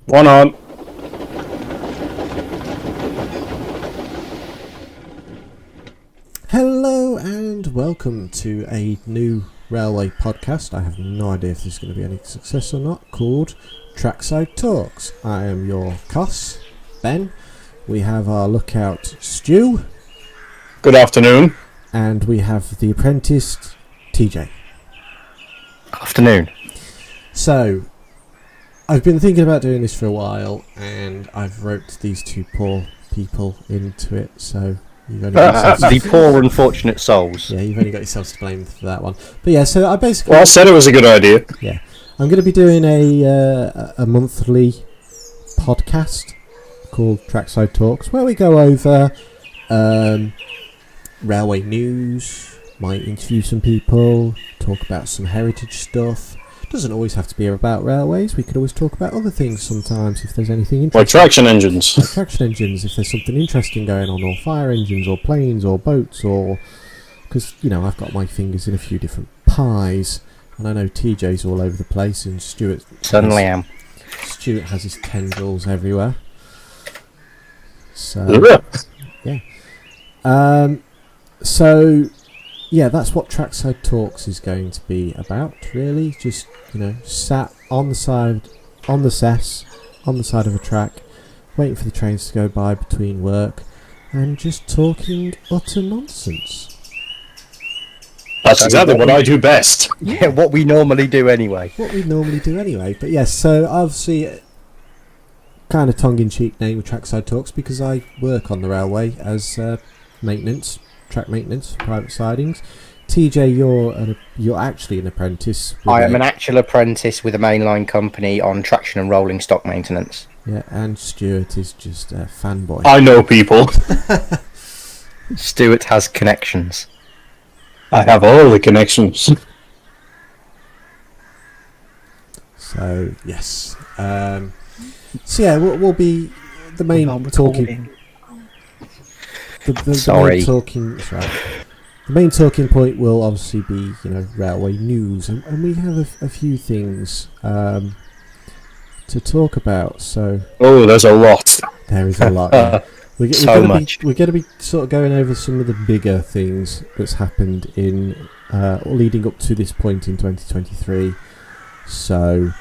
One on. Hello and welcome to a new railway podcast. I have no idea if this is going to be any success or not, called Trackside Talks. I am your Coss, Ben. We have our lookout, Stu. Good afternoon. And we have the apprentice, TJ. Afternoon. So, I've been thinking about doing this for a while, and I've roped these two poor people into it, so you've only got The poor unfortunate souls. yeah, you've only got yourselves to blame for that one. But yeah, so I basically... Well, I said it was a good idea. Yeah. I'm going to be doing a monthly podcast called Trackside Talks, where we go over railway news, might interview some people, talk about some heritage stuff. Doesn't always have to be about railways. We could always talk about other things sometimes if there's anything interesting. Like traction engines. Like traction engines, if there's something interesting going on, or fire engines, or planes, or boats, or... Because, you know, I've got my fingers in a few different pies, and I know TJ's all over the place, and Stuart... Certainly am. Stuart has his tendrils everywhere. So... yeah. So... Yeah, that's what Trackside Talks is going to be about, really. Just, you know, sat on the side of a track, waiting for the trains to go by between work, and just talking utter nonsense. That's exactly what I do best. Yeah, what we normally do anyway. But yes, so obviously, kind of tongue-in-cheek name of Trackside Talks, because I work on the railway as track maintenance, private sidings. TJ, you're actually an apprentice. I am an actual apprentice with a mainline company on traction and rolling stock maintenance. Yeah, and Stuart is just a fanboy. I know people. Stuart has connections. I have all the connections. So, yes. So yeah, we'll be the main talking... Sorry. The main talking point will obviously be, you know, railway news, and we have a few things to talk about. So there's a lot. there is a lot. Yeah. We're going to be sort of going over some of the bigger things that's happened in leading up to this point in 2023. So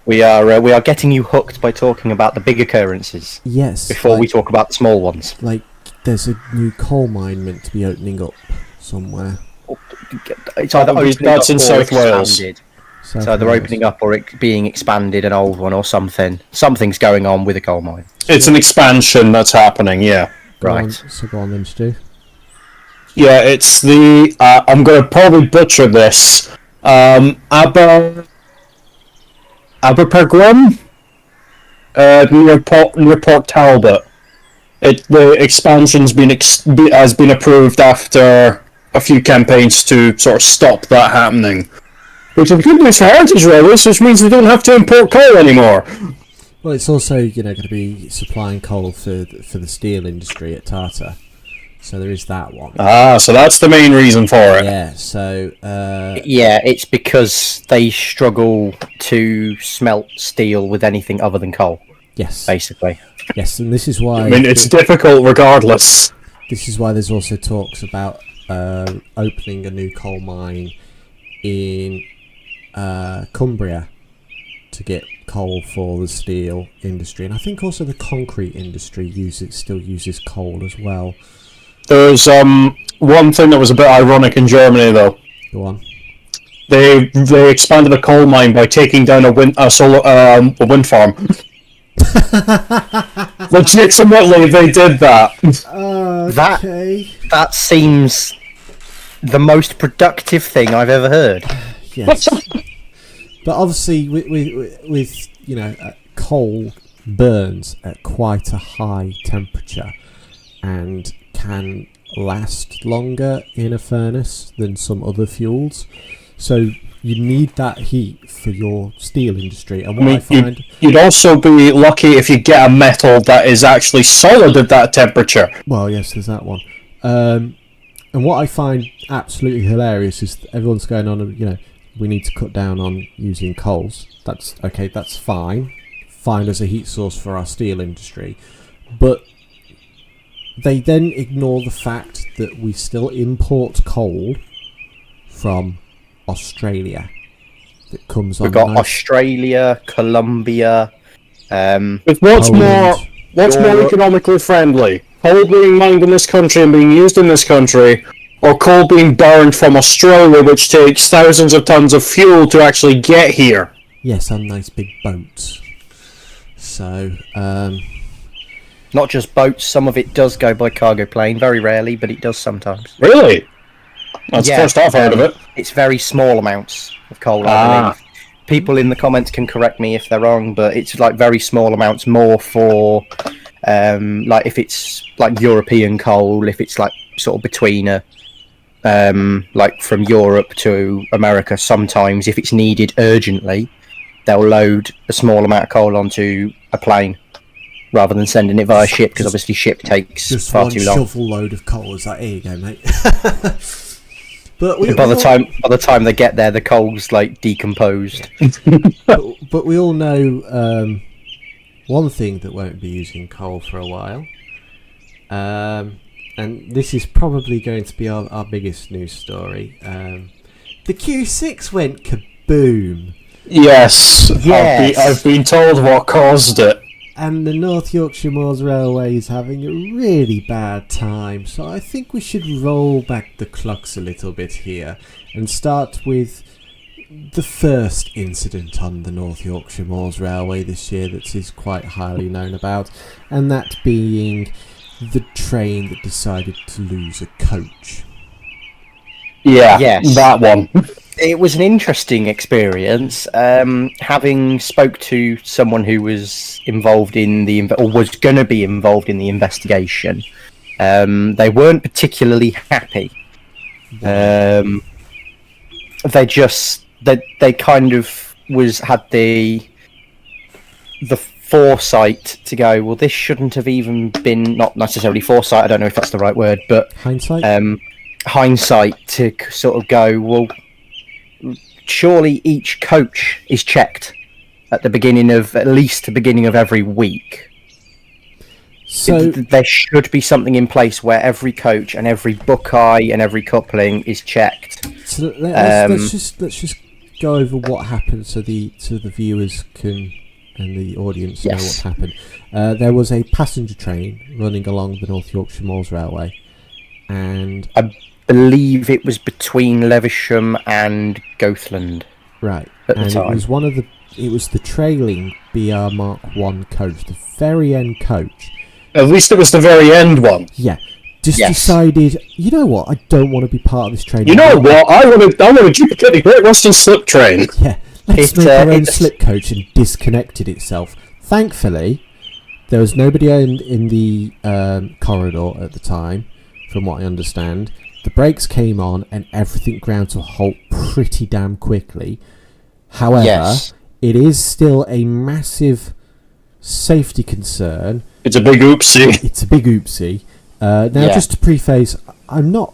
we are getting you hooked by talking about the big occurrences. Yes. Before we talk about the small ones. Like, there's a new coal mine meant to be opening up somewhere. It's either opening that's up in or South Wales. expanded. It's either opening up or it being expanded, an old one or something. Something's going on with a coal mine. It's an expansion that's happening, yeah. Right. So go on then, Stu. Yeah, it's the... I'm going to probably butcher this. Aberpergrum? Near Port Talbot. The expansion's has been approved after a few campaigns to sort of stop that happening. Which is good news for heritage railways, which means we don't have to import coal anymore. Well, it's also, you know, going to be supplying coal for the steel industry at Tata. So there is that one. So that's the main reason for it. Yeah, so... yeah, it's because they struggle to smelt steel with anything other than coal. Yes. Basically. Yes, and this is why... I mean, it's difficult regardless. This is why there's also talks about opening a new coal mine in Cumbria to get coal for the steel industry. And I think also the concrete industry still uses coal as well. There's one thing that was a bit ironic in Germany, though. Go on. They expanded a coal mine by taking down a wind farm. Legitimately, they did that. That seems the most productive thing I've ever heard. Yes. But obviously, with you know, coal burns at quite a high temperature and can last longer in a furnace than some other fuels. So you need that heat for your steel industry. And what I find... You'd also be lucky if you get a metal that is actually solid at that temperature. Well, yes, there's that one. And what I find absolutely hilarious is everyone's going on, you know, we need to cut down on using coals. That's okay, that's fine. fine as a heat source for our steel industry. But they then ignore the fact that we still import coal from Australia that comes on. We've got Australia, Colombia. With what's more economically friendly? Coal being mined in this country and being used in this country, or coal being burned from Australia, which takes thousands of tons of fuel to actually get here? Yes, and nice big boats. So, not just boats, some of it does go by cargo plane, very rarely, but it does sometimes. Really? That's the first I've heard of it. It's very small amounts of coal, I believe. People in the comments can correct me if they're wrong, but it's like very small amounts, more for like if it's like European coal, if it's like sort of between a like from Europe to America, sometimes if it's needed urgently, they'll load a small amount of coal onto a plane rather than sending it via ship, because obviously ship takes far too long. Just one shovel load of coal. Is like, here you go, mate. But by the time they get there, the coal's like decomposed. but we all know one thing that won't be using coal for a while, and this is probably going to be our biggest news story. The Q6 went kaboom. Yes. I've been told what caused it. And the North Yorkshire Moors Railway is having a really bad time, so I think we should roll back the clocks a little bit here and start with the first incident on the North Yorkshire Moors Railway this year that is quite highly known about, and that being the train that decided to lose a coach. Yeah, yes. That one. It was an interesting experience. Having spoke to someone who was involved in or was going to be involved in the investigation, they weren't particularly happy. They kind of had the foresight to go, well, this shouldn't have even been, not necessarily foresight, I don't know if that's the right word, but hindsight to sort of go, well, surely each coach is checked at least the beginning of every week. So there should be something in place where every coach and every bookeye and every coupling is checked. So let's just go over what happened so the viewers can and the audience know what happened. There was a passenger train running along the North Yorkshire Moors Railway, and I believe it was between Lewisham and Goathland. Right, at the time. It was the trailing BR Mark 1 coach, the very end coach. At least it was the very end one. Yeah. Decided, you know what, I don't want to be part of this train. You know what, I want to duplicate the Great Western Slip Train. Yeah, let's make our own slip coach, and disconnected itself. Thankfully, there was nobody in the corridor at the time, from what I understand. The brakes came on and everything ground to a halt pretty damn quickly. However, it is still a massive safety concern. It's a big oopsie. Just to preface, I'm not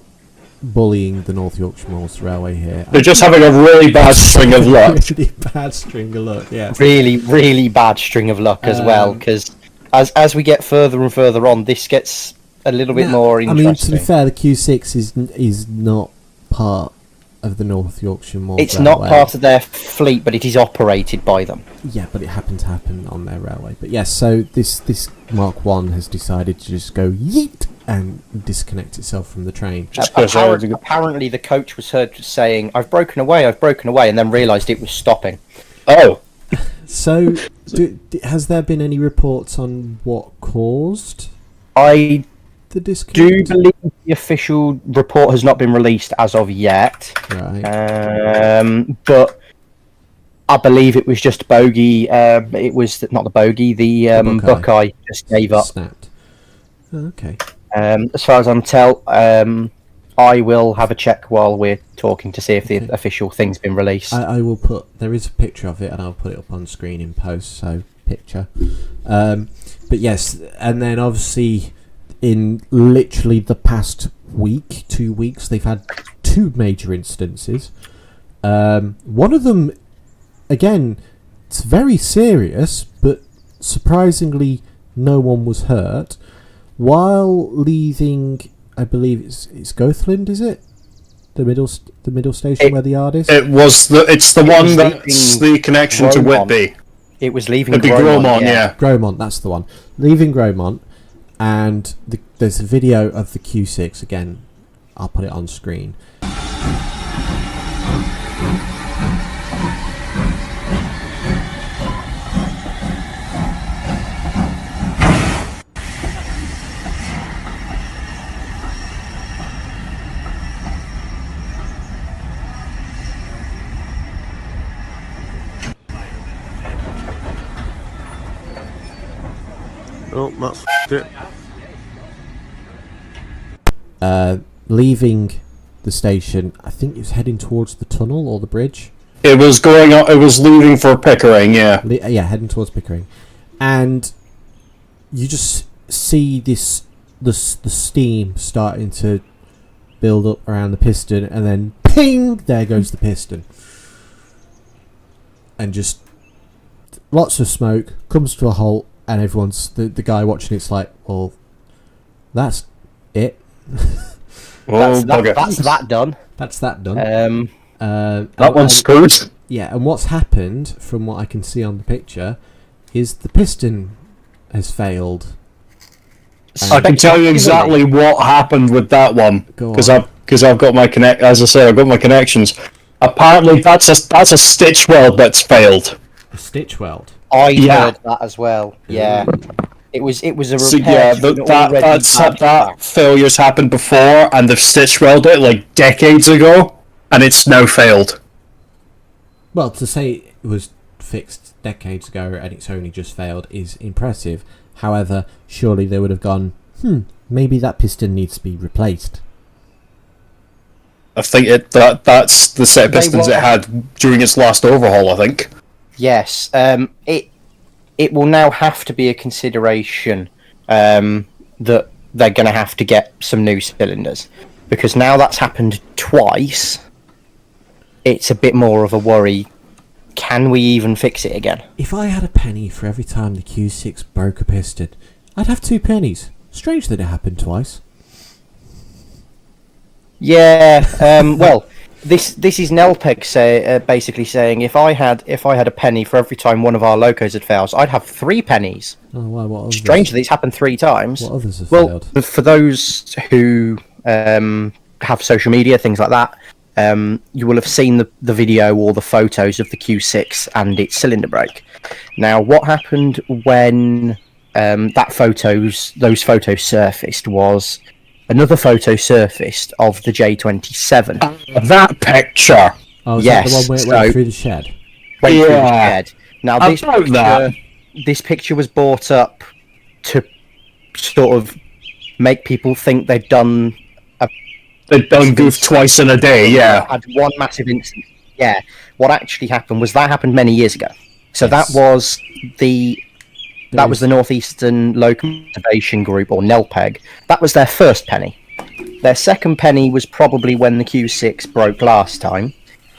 bullying the North Yorkshire Moors Railway here. They're just having a really bad string of luck. Really bad string of luck, yeah. Really, really bad string of luck as well, because as we get further and further on, this gets a little bit more interesting. I mean, to be fair, the Q6 is not part of the North Yorkshire Moors It's Railway. not part of their fleet, but it is operated by them. Yeah, but it happened to happen on their railway. But yes, so this Mark 1 has decided to just go yeet and disconnect itself from the train. Apparently the coach was heard saying, I've broken away, and then realised it was stopping. Oh. So, has there been any reports on what caused the disconnect? do believe the official report has not been released as of yet. Right. But I believe it was just bogey. It was not the bogey. The Buckeye just gave up. Snapped. Oh, okay. As far as I'm tell, I will have a check while we're talking to see if the official thing's been released. I will put. There is a picture of it, and I'll put it up on screen in post. So picture. But yes, and then obviously, in literally the past 2 weeks, they've had 2 major instances. One of them, again, it's very serious, but surprisingly, no one was hurt. While leaving, I believe it's Goathland, is it? The middle station where the yard is? It's the one that's the connection to Whitby. It was leaving Gromont, yeah. Gromont, that's the one. Leaving Gromont, and there's a video of the Q6. Again, I'll put it on screen. Oh, that's it. Leaving the station, I think it was heading towards the tunnel or the bridge. It was leaving for Pickering, yeah. Heading towards Pickering. And you just see the steam starting to build up around the piston, and then ping, there goes the piston. And just lots of smoke, comes to a halt, and everyone's, the guy watching it's like, well, that's it. That's that done. That's that done. That one's screwed. Yeah, and what's happened, from what I can see on the picture, is the piston has failed. I can tell you exactly what happened with that one because I've got my As I say, I've got my connections. Apparently, that's a stitch weld that's failed. A stitch weld. I heard that as well. Yeah, it was a repair. That failure's happened before, and they've stitch welded it like decades ago, and it's now failed. Well, to say it was fixed decades ago and it's only just failed is impressive. However, surely they would have gone, maybe that piston needs to be replaced. I think that's the set of pistons it had during its last overhaul, I think. Yes, it will now have to be a consideration that they're going to have to get some new cylinders, because now that's happened twice. It's a bit more of a worry. Can we even fix it again? If I had a penny for every time the Q6 broke a piston, I'd have 2 pennies. Strange that it happened twice. Yeah, well, this is Nelpeg basically saying if I had a penny for every time one of our locos had failed, I'd have 3 pennies. Oh, why? What others? Strange that it's happened 3 times. What others have failed? For those who have social media, things like that, you will have seen the video or the photos of the Q6 and its cylinder break. Now, what happened when those photos surfaced was another photo surfaced of the J27. That picture. Oh, is that the one where it went through the shed? Went through the shed. Now, this picture was brought up to sort of make people think they'd done goof twice in a day, yeah. Had one massive incident. Yeah. What actually happened was that happened many years ago. So that was the Northeastern Locomotivation Group, or NELPEG. That was their first penny. Their second penny was probably when the Q6 broke last time,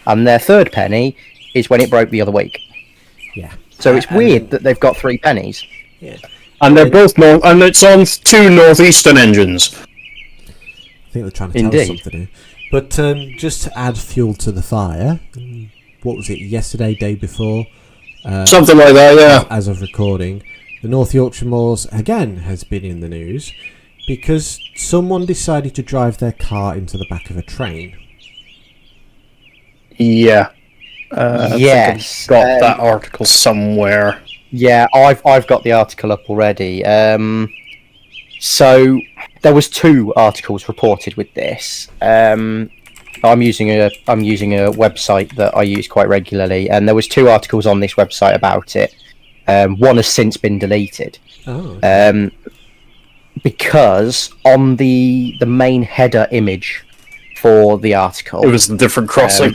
and their third penny is when it broke the other week. Yeah. So it's weird that they've got 3 pennies. Yeah. And they're both and it's on 2 Northeastern engines. I think they're trying to tell us something here. But just to add fuel to the fire, what was it, yesterday, day before? Something like that, yeah. As of recording, the North Yorkshire Moors, again, has been in the news because someone decided to drive their car into the back of a train. Yeah. Yes. I've got that article somewhere. Yeah, I've got the article up already. So there was 2 articles reported with this. I'm using a website that I use quite regularly, and there was 2 articles on this website about it. One has since been deleted. Oh. Okay. Because on the main header image for the article, It was a different crossing.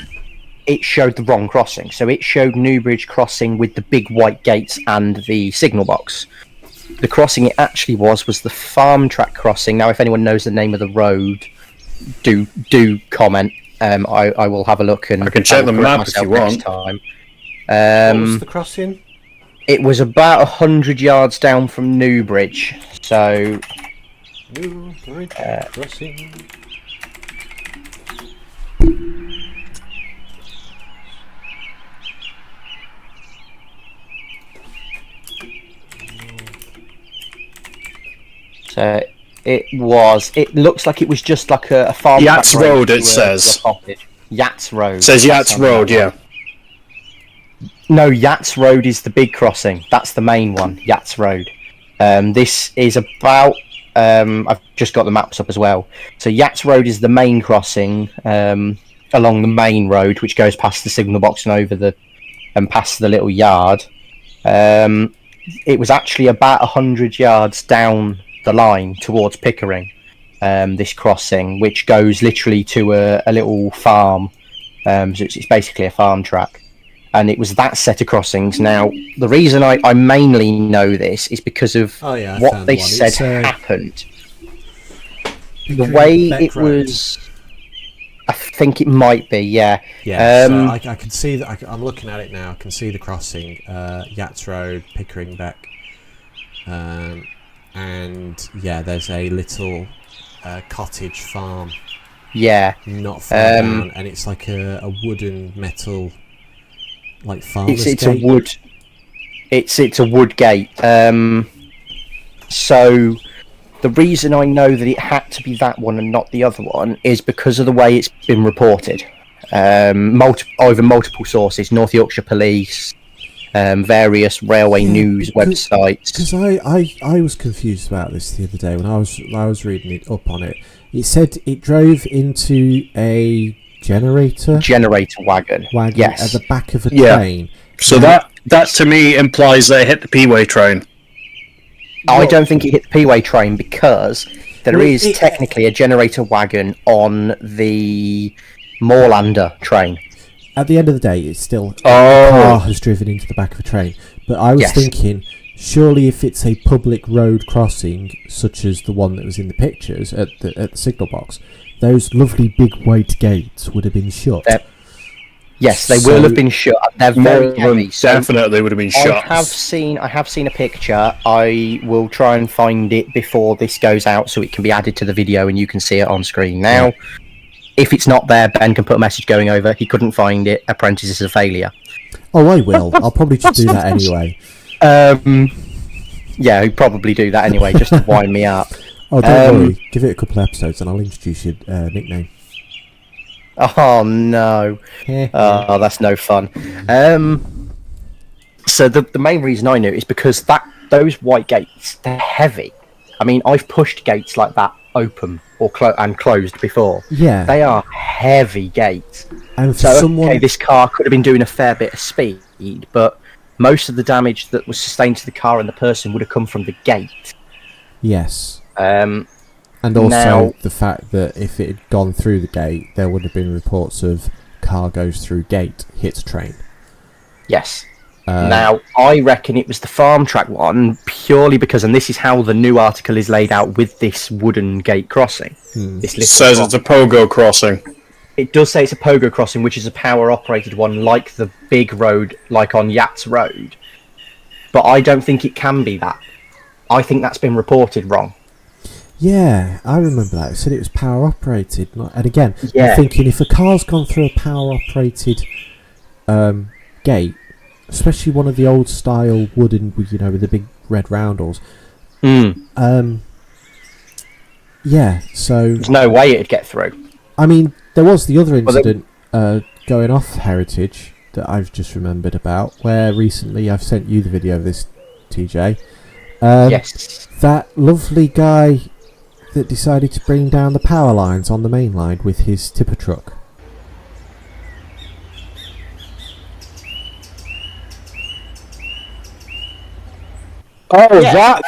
It showed the wrong crossing. So it showed Newbridge crossing with the big white gates and the signal box. The crossing it actually was the farm track crossing. Now, if anyone knows the name of the road, do comment. I will have a look, and I can check the map if you want. time. What was the crossing? It was about 100 yards down from Newbridge. So, crossing. So it looks like it was just like a farm. Yachts Road, it says. Yachts Road. It says Yachts Road, yeah. No, Yachts Road is the big crossing. That's the main one, Yachts Road. This is about... I've just got the maps up as well. So Yachts Road is the main crossing along the main road, which goes past the signal box and past the little yard. It was actually about 100 yards down the line towards Pickering, this crossing, which goes literally to a little farm. So it's basically a farm track. And it was that set of crossings. Now, the reason I mainly know this is because of what they said happened. The way it was... I think it might be, yeah. Yeah, so I can see that. I'm looking at it now. I can see the crossing. Yachts Road, Pickering Beck. And yeah, there's a little cottage farm. Yeah. Not far down, and it's like a wooden metal, like farmer's gate. It's a wood gate. So the reason I know that it had to be that one and not the other one is because of the way it's been reported. Over multiple sources, North Yorkshire Police, various railway news websites. Because I was confused about this the other day when I was reading it up on it. It said it drove into a generator wagon. Yes, at the back of a train. So that to me implies that it hit the P-way train. I don't think it hit the P-way train because there is technically a generator wagon on the Moorlander train. At the end of the day, it's still a car has driven into the back of a train. But I was thinking, surely if it's a public road crossing, such as the one that was in the pictures at the signal box, those lovely big white gates would have been shut. Yes, they will have been shut. They're very heavy. Definitely would have been shut. I have seen a picture. I will try and find it before this goes out so it can be added to the video and you can see it on screen now. If it's not there, Ben can put a message going over. He couldn't find it. Apprentice is a failure. Oh, I will. I'll probably just do that anyway. Yeah, he'd probably do that anyway, just to wind me up. Oh, don't worry. Give it a couple of episodes and I'll introduce your nickname. Oh, no. Oh, that's no fun. So the main reason I knew is because those white gates, they're heavy. I mean, I've pushed gates like that open or and closed before. Yeah. They are heavy gates. And for this car could have been doing a fair bit of speed, but most of the damage that was sustained to the car and the person would have come from the gate. Yes. And also the fact that if it had gone through the gate, there would have been reports of car goes through gate, hits train. Yes. Now, I reckon it was the farm track one, purely because, and this is how the new article is laid out with this wooden gate crossing. It says it's a pogo crossing. It does say it's a pogo crossing, which is a power-operated one, like the big road, like on Yachts Road. But I don't think it can be that. I think that's been reported wrong. Yeah, I remember that. It said it was power-operated. And again, I'm thinking if a car's gone through a power-operated gate, especially one of the old style wooden, with the big red roundels. Yeah, so there's no way it'd get through. I mean, there was the other incident going off Heritage that I've just remembered about, where recently I've sent you the video of this, TJ. Yes. That lovely guy that decided to bring down the power lines on the main line with his tipper truck. Oh, that?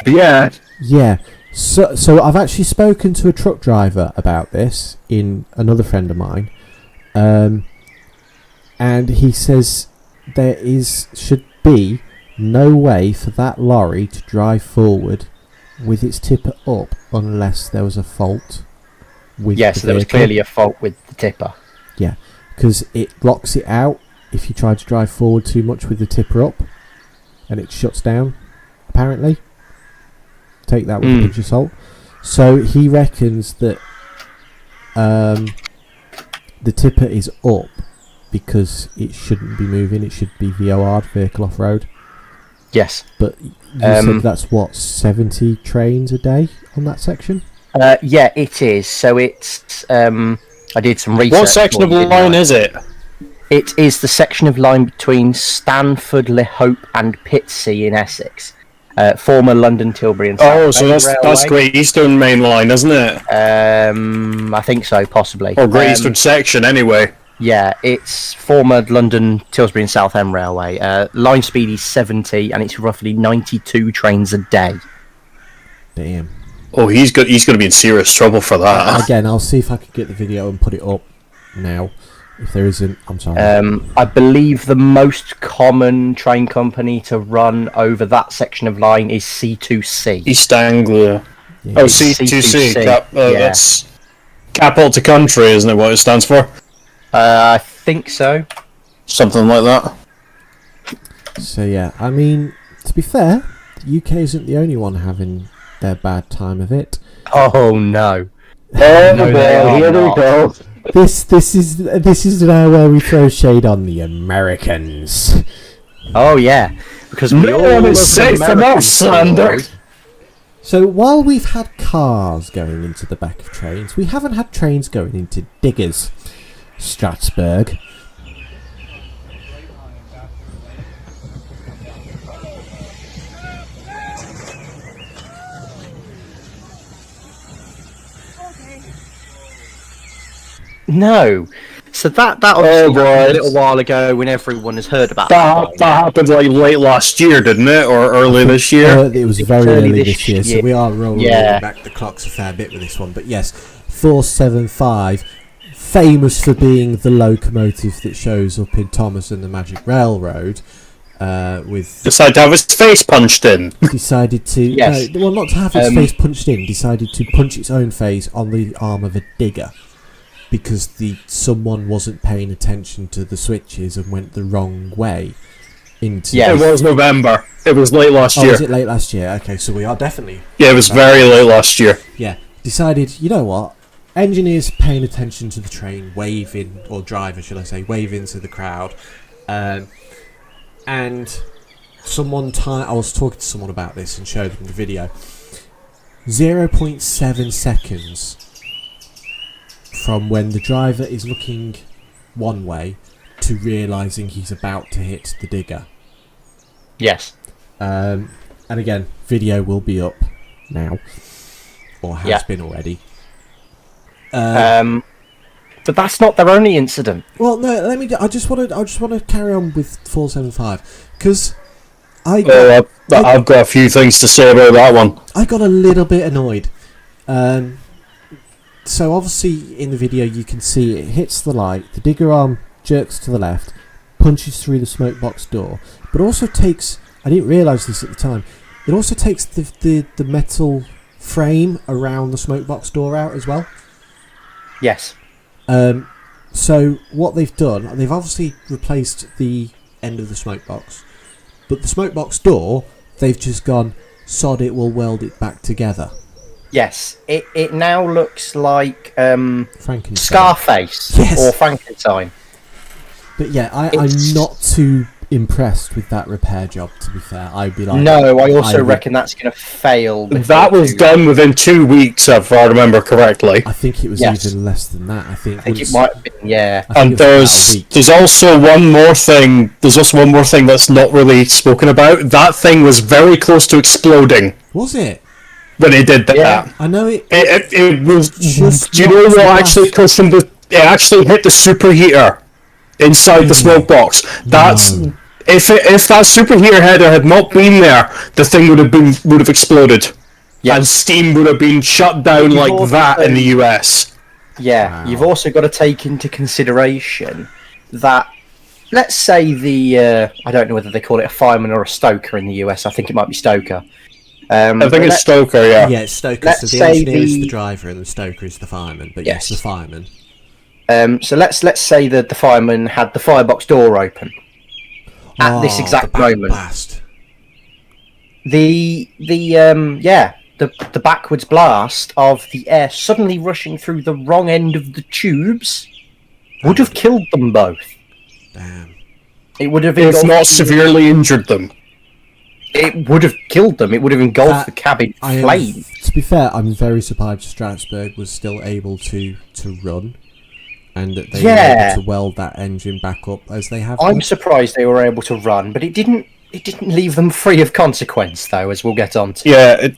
Yeah. Yeah. So I've actually spoken to a truck driver about this, in another friend of mine, and he says there should be no way for that lorry to drive forward with its tipper up unless there was a fault with the vehicle. There was clearly a fault with the tipper. Yeah, because it locks it out if you try to drive forward too much with the tipper up. and it shuts down, apparently. Take that with a pinch of salt. So he reckons that the tipper is up because it shouldn't be moving, it should be VOR, vehicle off-road. Yes. But you said that's, 70 trains a day on that section? Yeah, it is. So it's... I did some research. What section of line is it? It is the section of line between Stanford, Le Hope and Pitsea in Essex. Former London, Tilbury and South so that's Great Eastern Main Line, isn't it? I think so, possibly. Or Great Eastern Section, anyway. Yeah, it's former London, Tilbury and Southend Railway. Line speed is 70 and it's roughly 92 trains a day. Damn. Oh, he's going to be in serious trouble for that. Again, I'll see if I can get the video and put it up now. If there isn't, I'm sorry. I believe the most common train company to run over that section of line is C2C. East Anglia. Yeah. Oh, C2C. That's Capital to Country, isn't it, what it stands for? I think so. Something like that. So yeah, I mean, to be fair, the UK isn't the only one having their bad time of it. Oh no. Oh No, boy, they are here we not. go. This is now where we throw shade on the Americans. Oh yeah, because we all No, love it's safe American enough, Sander. food. So while we've had cars going into the back of trains, we haven't had trains going into diggers. Strasbourg. No. So that obviously happened a little while ago when everyone has heard about That happened like late last year, didn't it? Or early this year? It was very early this year, so we are rolling back the clocks a fair bit with this one. But yes, 475, famous for being the locomotive that shows up in Thomas and the Magic Railroad, Decided to have his face punched in. decided to... Yes. not to have its face punched in, decided to punch its own face on the arm of a digger. Because someone wasn't paying attention to the switches and went the wrong way into... Yeah, it was November. It was late last year. was it late last year? Okay, so we are definitely... Yeah, it was very late last year. Yeah, decided, you know what? Engineers paying attention to the train, waving, or driver, should I say, waving to the crowd. And I was talking to someone about this and showed them the video. 0.7 seconds from when the driver is looking one way to realising he's about to hit the digger. Yes. And again, video will be up now, or has been already. But that's not their only incident. Well, no. I just want to carry on with 475 because I've got a few things to say about that one. I got a little bit annoyed. So obviously in the video you can see it hits the light, the digger arm jerks to the left, punches through the smoke box door, but also takes, I didn't realise this at the time, it also takes the metal frame around the smoke box door out as well. Yes. So what they've done, they've obviously replaced the end of the smoke box, but the smoke box door, they've just gone, sod it, we'll weld it back together. Yes, it now looks like Frankenstein. Scarface or Frankenstein. But yeah, I'm not too impressed with that repair job, to be fair. I'd be like... No, I also reckon that's going to fail. That was done within 2 weeks, if I remember correctly. I think it was even less than that. I think it might have been, yeah. And there's also one more thing. There's also one more thing that's not really spoken about. That thing was very close to exploding. Was it? When he did that. Yeah. I know it. It was. Just Do you know what actually caused him to? It actually hit the superheater inside the smoke box. That's if that superheater header had not been there, the thing would have exploded, and steam would have been shut down like that in the US. Yeah, you've also got to take into consideration that, let's say I don't know whether they call it a fireman or a stoker in the US. I think it might be stoker. I think it's stoker, yeah. Yeah, it's stoker. So the engineer is the driver and the stoker is the fireman. But yes, the fireman. So let's say that the fireman had the firebox door open at this exact moment. Blast. the backwards blast of the air suddenly rushing through the wrong end of the tubes would have killed them both. Damn. It would have If not severely injured them. It would have killed them. It would have engulfed the cabin flame. To be fair, I'm very surprised Strasbourg was still able to run, and that they were able to weld that engine back up as they have. I'm surprised they were able to run, but it didn't leave them free of consequence, though, as we'll get on to. Yeah,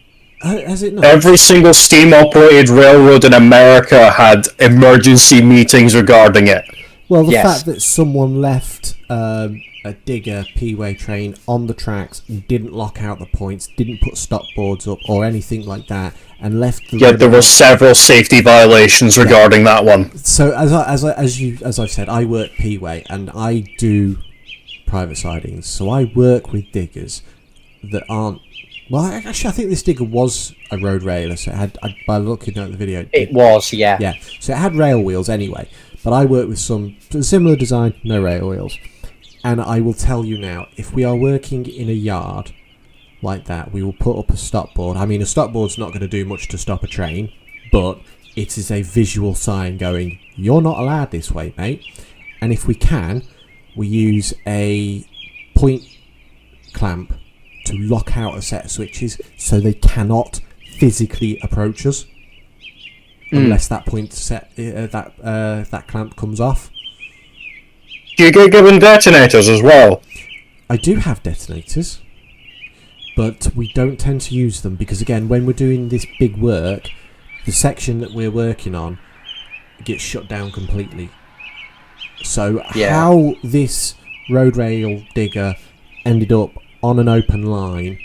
has it not? Every single steam-operated railroad in America had emergency meetings regarding it. Well, the fact that someone left a digger P-way train on the tracks, didn't lock out the points, didn't put stop boards up or anything like that, and left the there were several safety violations regarding that one. So as I've said, I work P-way and I do private sidings, so I work with diggers that aren't. Well, actually, I think this digger was a road railer, so it had. By looking at the video, it was, yeah. Yeah, so it had rail wheels anyway. But I work with some similar design, no rail wheels. And I will tell you now, if we are working in a yard like that, we will put up a stop board. I mean, a stop board's not going to do much to stop a train, but it is a visual sign going, you're not allowed this way, mate. And if we can, we use a point clamp to lock out a set of switches so they cannot physically approach us unless that point set that clamp comes off. Do you get given detonators as well? I do have detonators, but we don't tend to use them because, again, when we're doing this big work, the section that we're working on gets shut down completely. So how this road rail digger ended up on an open line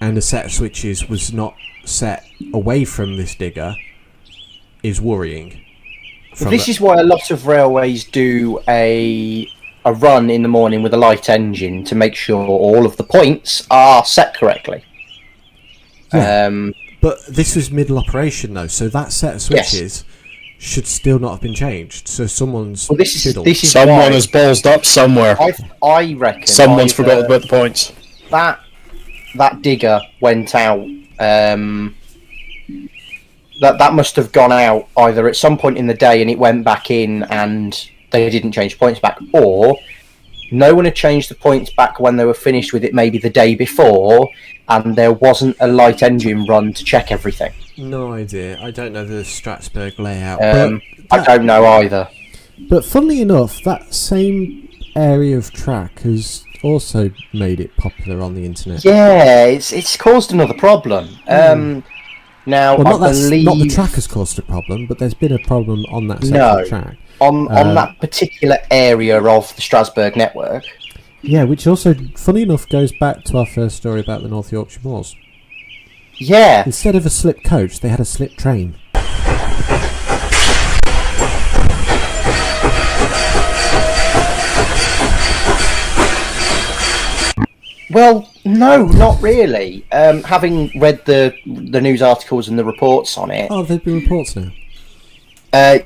and a set of switches was not set away from this digger is worrying. This is why a lot of railways do a run in the morning with a light engine to make sure all of the points are set correctly. Yeah. But this was middle operation though, so that set of switches should still not have been changed. So someone's someone has ballsed up somewhere. I reckon someone's forgot about the points. That digger went out. That must have gone out either at some point in the day and it went back in and they didn't change points back, or no one had changed the points back when they were finished with it maybe the day before and there wasn't a light engine run to check everything. No idea. I don't know the Strasbourg layout. I don't know either. But funnily enough, that same area of track has also made it popular on the internet. Yeah, it's caused another problem. Now, not the track has caused a problem, but there's been a problem on that section of track. On that particular area of the Strasbourg network. Yeah, which also, funny enough, goes back to our first story about the North Yorkshire Moors. Yeah. Instead of a slip coach, they had a slip train. Well, no, not really. Having read the news articles and the reports on it... Oh, there've been reports now?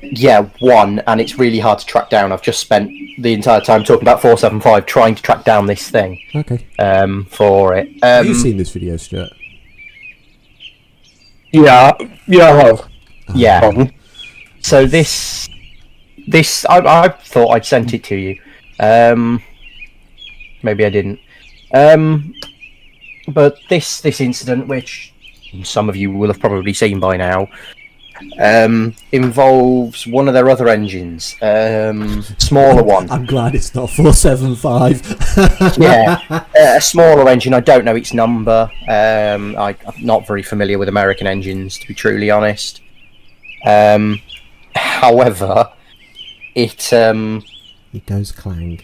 Yeah, one, and it's really hard to track down. I've just spent the entire time talking about 475 trying to track down this thing. Okay. For it. Have you seen this video, Stuart? Yeah, I have. Yeah. So this I thought I'd sent it to you. Maybe I didn't. But this incident, which some of you will have probably seen by now, involves one of their other engines, smaller one. I'm glad it's not 475. Yeah, a smaller engine. I don't know its number. I'm not very familiar with American engines, to be truly honest. However, it goes clang.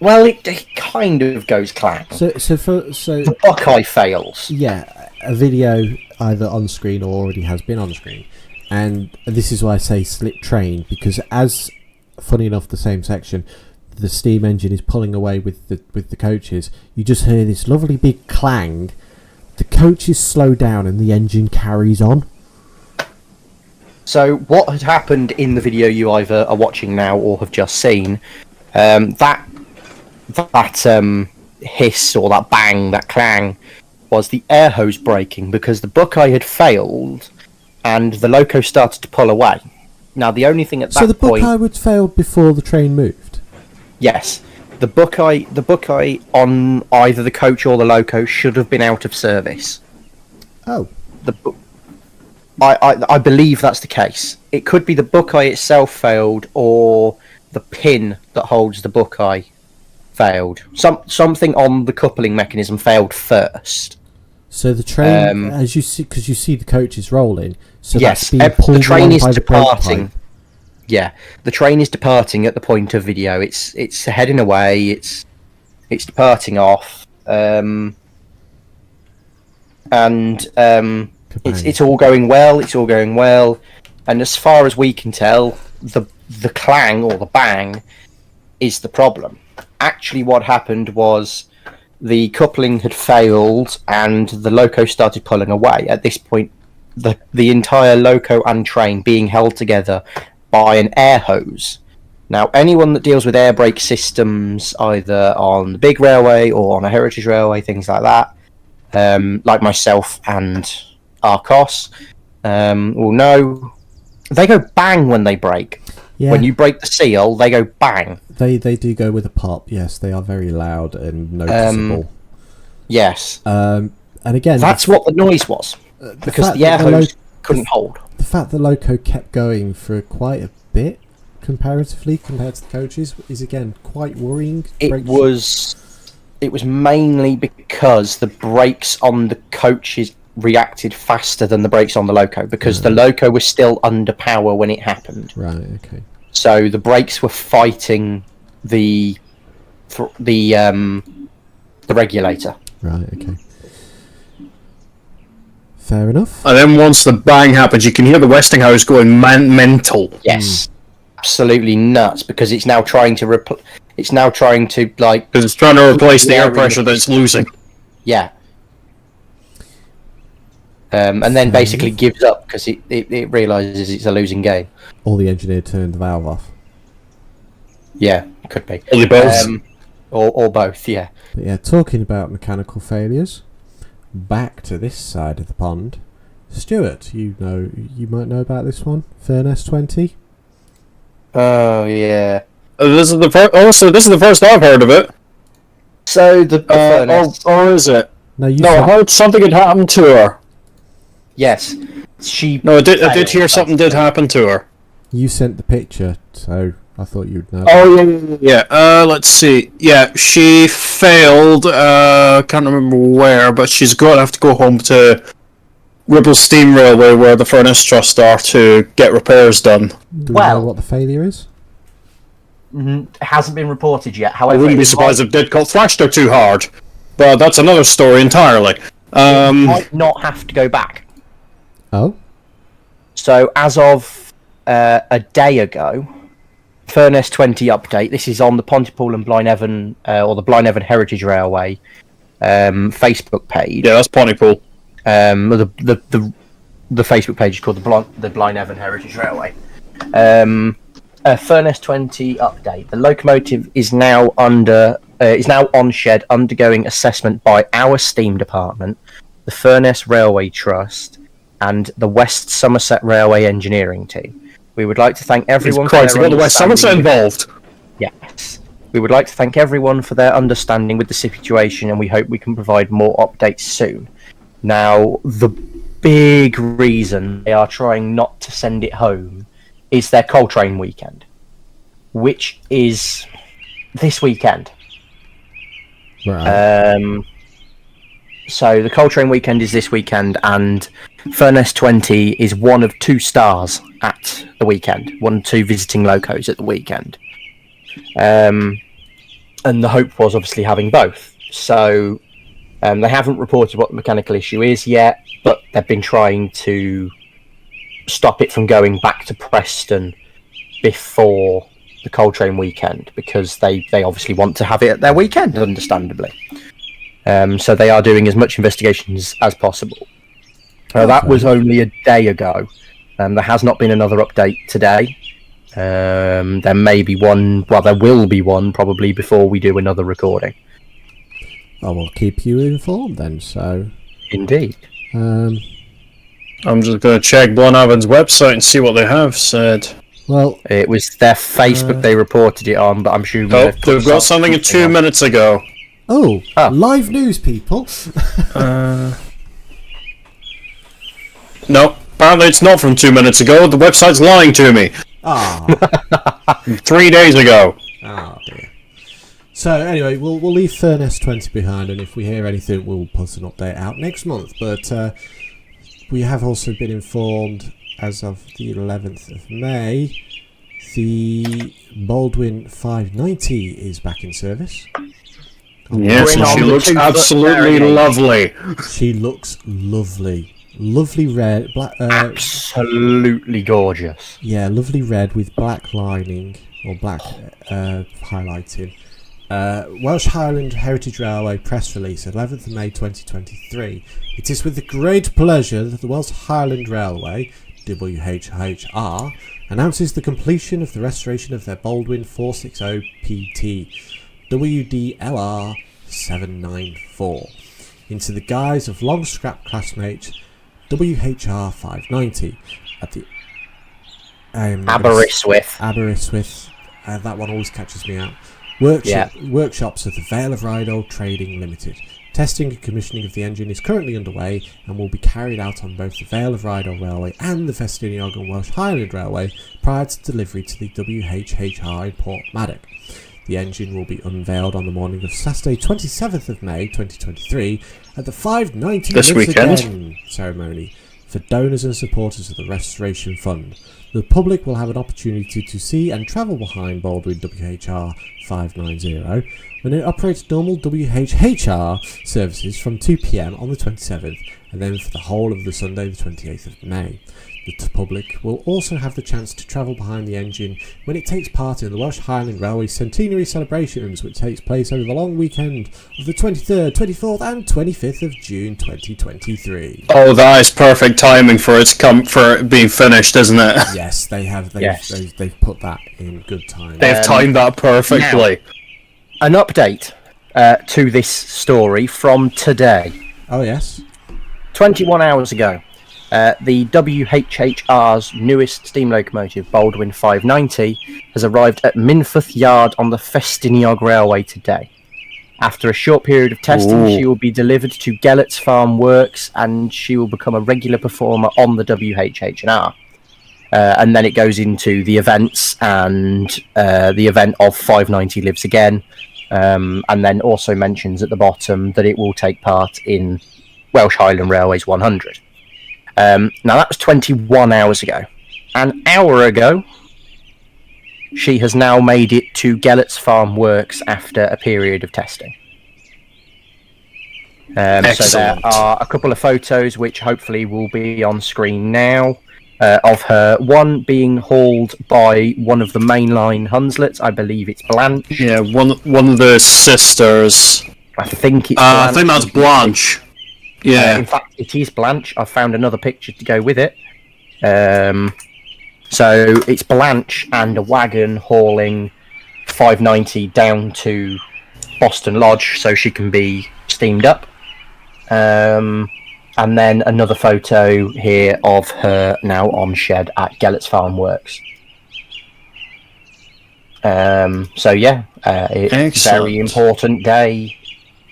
Well, it kind of goes clang. So the Buckeye fails. Yeah, a video either on screen or already has been on screen, and this is why I say slip train, because as funny enough, the same section, the steam engine is pulling away with the coaches. You just hear this lovely big clang. The coaches slow down and the engine carries on. So what had happened in the video you either are watching now or have just seen, that hiss or that bang, that clang, was the air hose breaking because the Buckeye had failed and the loco started to pull away. Now, the only thing at that point... So the Buckeye would fail before the train moved? Yes. The Buckeye on either the coach or the loco should have been out of service. Oh. I believe that's the case. It could be the Buckeye itself failed, or the pin that holds the Buckeye failed. Something on the coupling mechanism failed first. So the train, as you see, because you see the coaches rolling, so yes, that's being pulled the train is by the brake departing. pipe. Yeah, the train is departing at the point of video. It's heading away. It's departing off. It's all going well. It's all going well, and as far as we can tell, the clang or the bang is the problem. Actually, what happened was the coupling had failed, and the loco started pulling away. At this point, the entire loco and train being held together by an air hose. Now, anyone that deals with air brake systems, either on the big railway or on a heritage railway, things like that, like myself and Arcos, will know they go bang when they break. Yeah. When you break the seal, they go bang. They do go with a pop. Yes, they are very loud and noticeable. Yes. And again, that's what the noise was, because the air hose couldn't hold. The fact that loco kept going for quite a bit, comparatively compared to the coaches, is again quite worrying. It was mainly because the brakes on the coaches reacted faster than the brakes on the loco, because the loco was still under power when it happened. Right. Okay. So the brakes were fighting the regulator. Right. Okay. Fair enough. And then once the bang happens, you can hear the Westinghouse going mental. Yes, absolutely nuts, because it's now trying to because it's trying to replace the air pressure that it's losing. Yeah. And then basically gives up because it realises it's a losing game. Or the engineer turned the valve off. Yeah, it could be. Or both. Or both, yeah. But yeah, talking about mechanical failures, back to this side of the pond. Stuart, you might know about this one. Furnace 20. Oh yeah. This is the first I've heard of it. So the furnace. Or is it? No, I heard something had happened to her. Yes, she. No, I did hear something did happen to her. You sent the picture, so I thought you'd know. Oh yeah. Let's see. Yeah, she failed. Can't remember where, but she's going to have to go home to Ribble Steam Railway, where the Furnace Trust are, to get repairs done. Do we know what the failure is? It hasn't been reported yet. I However, wouldn't be surprised if it did got thrashed her too hard, but that's another story entirely. Might not have to go back. Oh. So as of a day ago, Furnace 20 update. This is on the Pontypool and Blaenevin, or the Blaenevin Heritage Railway Facebook page. Yeah, that's Pontypool. The Facebook page is called the Blaenevin Heritage Railway. Furnace 20 update. The locomotive is now on shed, undergoing assessment by our steam department, the Furness Railway Trust, and the West Somerset Railway Engineering Team. We would like to thank everyone for their the West Somerset involved. Yes. We would like to thank everyone for their understanding with the situation, and we hope we can provide more updates soon. Now, the big reason they are trying not to send it home is their coal train weekend, which is this weekend. Right. So the coal train weekend is this weekend, and Furnace 20 is one of 2 stars at the weekend, 1 of 2 visiting locos at the weekend. And the hope was obviously having both. So they haven't reported what the mechanical issue is yet, but they've been trying to stop it from going back to Preston before the coal train weekend, because they obviously want to have it at their weekend, understandably. So they are doing as much investigations as possible. That was only a day ago. There has not been another update today. There may be one, well, there will be one probably before we do another recording. I will keep you informed then. So, Indeed. I'm just going to check Blonhaven's website and see what they have said. Well, It was their Facebook they reported it on, but I'm sure They've got something 2 minutes ago. live news, people. No, apparently it's not from 2 minutes ago. The website's lying to me. 3 days ago. Oh dear. So anyway, we'll leave Furness 20 behind, and if we hear anything, we'll put an update out next month. But we have also been informed, as of the 11th of May, the Baldwin 590 is back in service. Yes, and she looks absolutely lovely. She looks lovely. Lovely red, black. Absolutely gorgeous. Yeah, lovely red with black lining or black highlighting. Welsh Highland Heritage Railway press release, 11th of May 2023. It is with great pleasure that the Welsh Highland Railway, WHHR, announces the completion of the restoration of their Baldwin 460 PT WDLR 794 into the guise of long scrap classmate WHR 590 at the Aberystwyth. That one always catches me out. Workshops of the Vale of Rheidol Trading Limited. Testing and commissioning of the engine is currently underway and will be carried out on both the Vale of Rheidol Railway and the Festiniog and Welsh Highland Railway prior to delivery to the WHHR in Port Maddock. The engine will be unveiled on the morning of Saturday 27th of May 2023 at the 590 this Lives weekend Again ceremony for donors and supporters of the Restoration Fund. The public will have an opportunity to see and travel behind Baldwin WHR 590 when it operates normal WHHR services from 2 p.m. on the 27th and then for the whole of the Sunday the 28th of May. The public will also have the chance to travel behind the engine when it takes part in the Welsh Highland Railway Centenary celebrations, which takes place over the long weekend of the 23rd, 24th and 25th of June 2023. Oh, that is perfect timing for it being finished, isn't it? Yes, they have. They've put that in good time. They've timed that perfectly. Now, an update to this story from today. Oh, yes. 21 hours ago. The WHHR's newest steam locomotive, Baldwin 590, has arrived at Minforth Yard on the Festiniog Railway today. After a short period of testing, she will be delivered to Gellett's Farm Works and she will become a regular performer on the WHHR. And then it goes into the events and the event of 590 Lives Again, and then also mentions at the bottom that it will take part in Welsh Highland Railways 100. Now that was 21 hours ago. An hour ago, she has now made it to Gellett's Farm Works after a period of testing. So there are a couple of photos which hopefully will be on screen now of her. One being hauled by one of the mainline Hunslets. I believe it's Blanche. Yeah, one of the sisters. I think it's I think that's Blanche. Yeah. In fact, it is Blanche. I've found another picture to go with it. So it's Blanche and a wagon hauling 590 down to Boston Lodge so she can be steamed up. And then another photo here of her now on shed at Gellett's Farm Works. So yeah, it's a very important day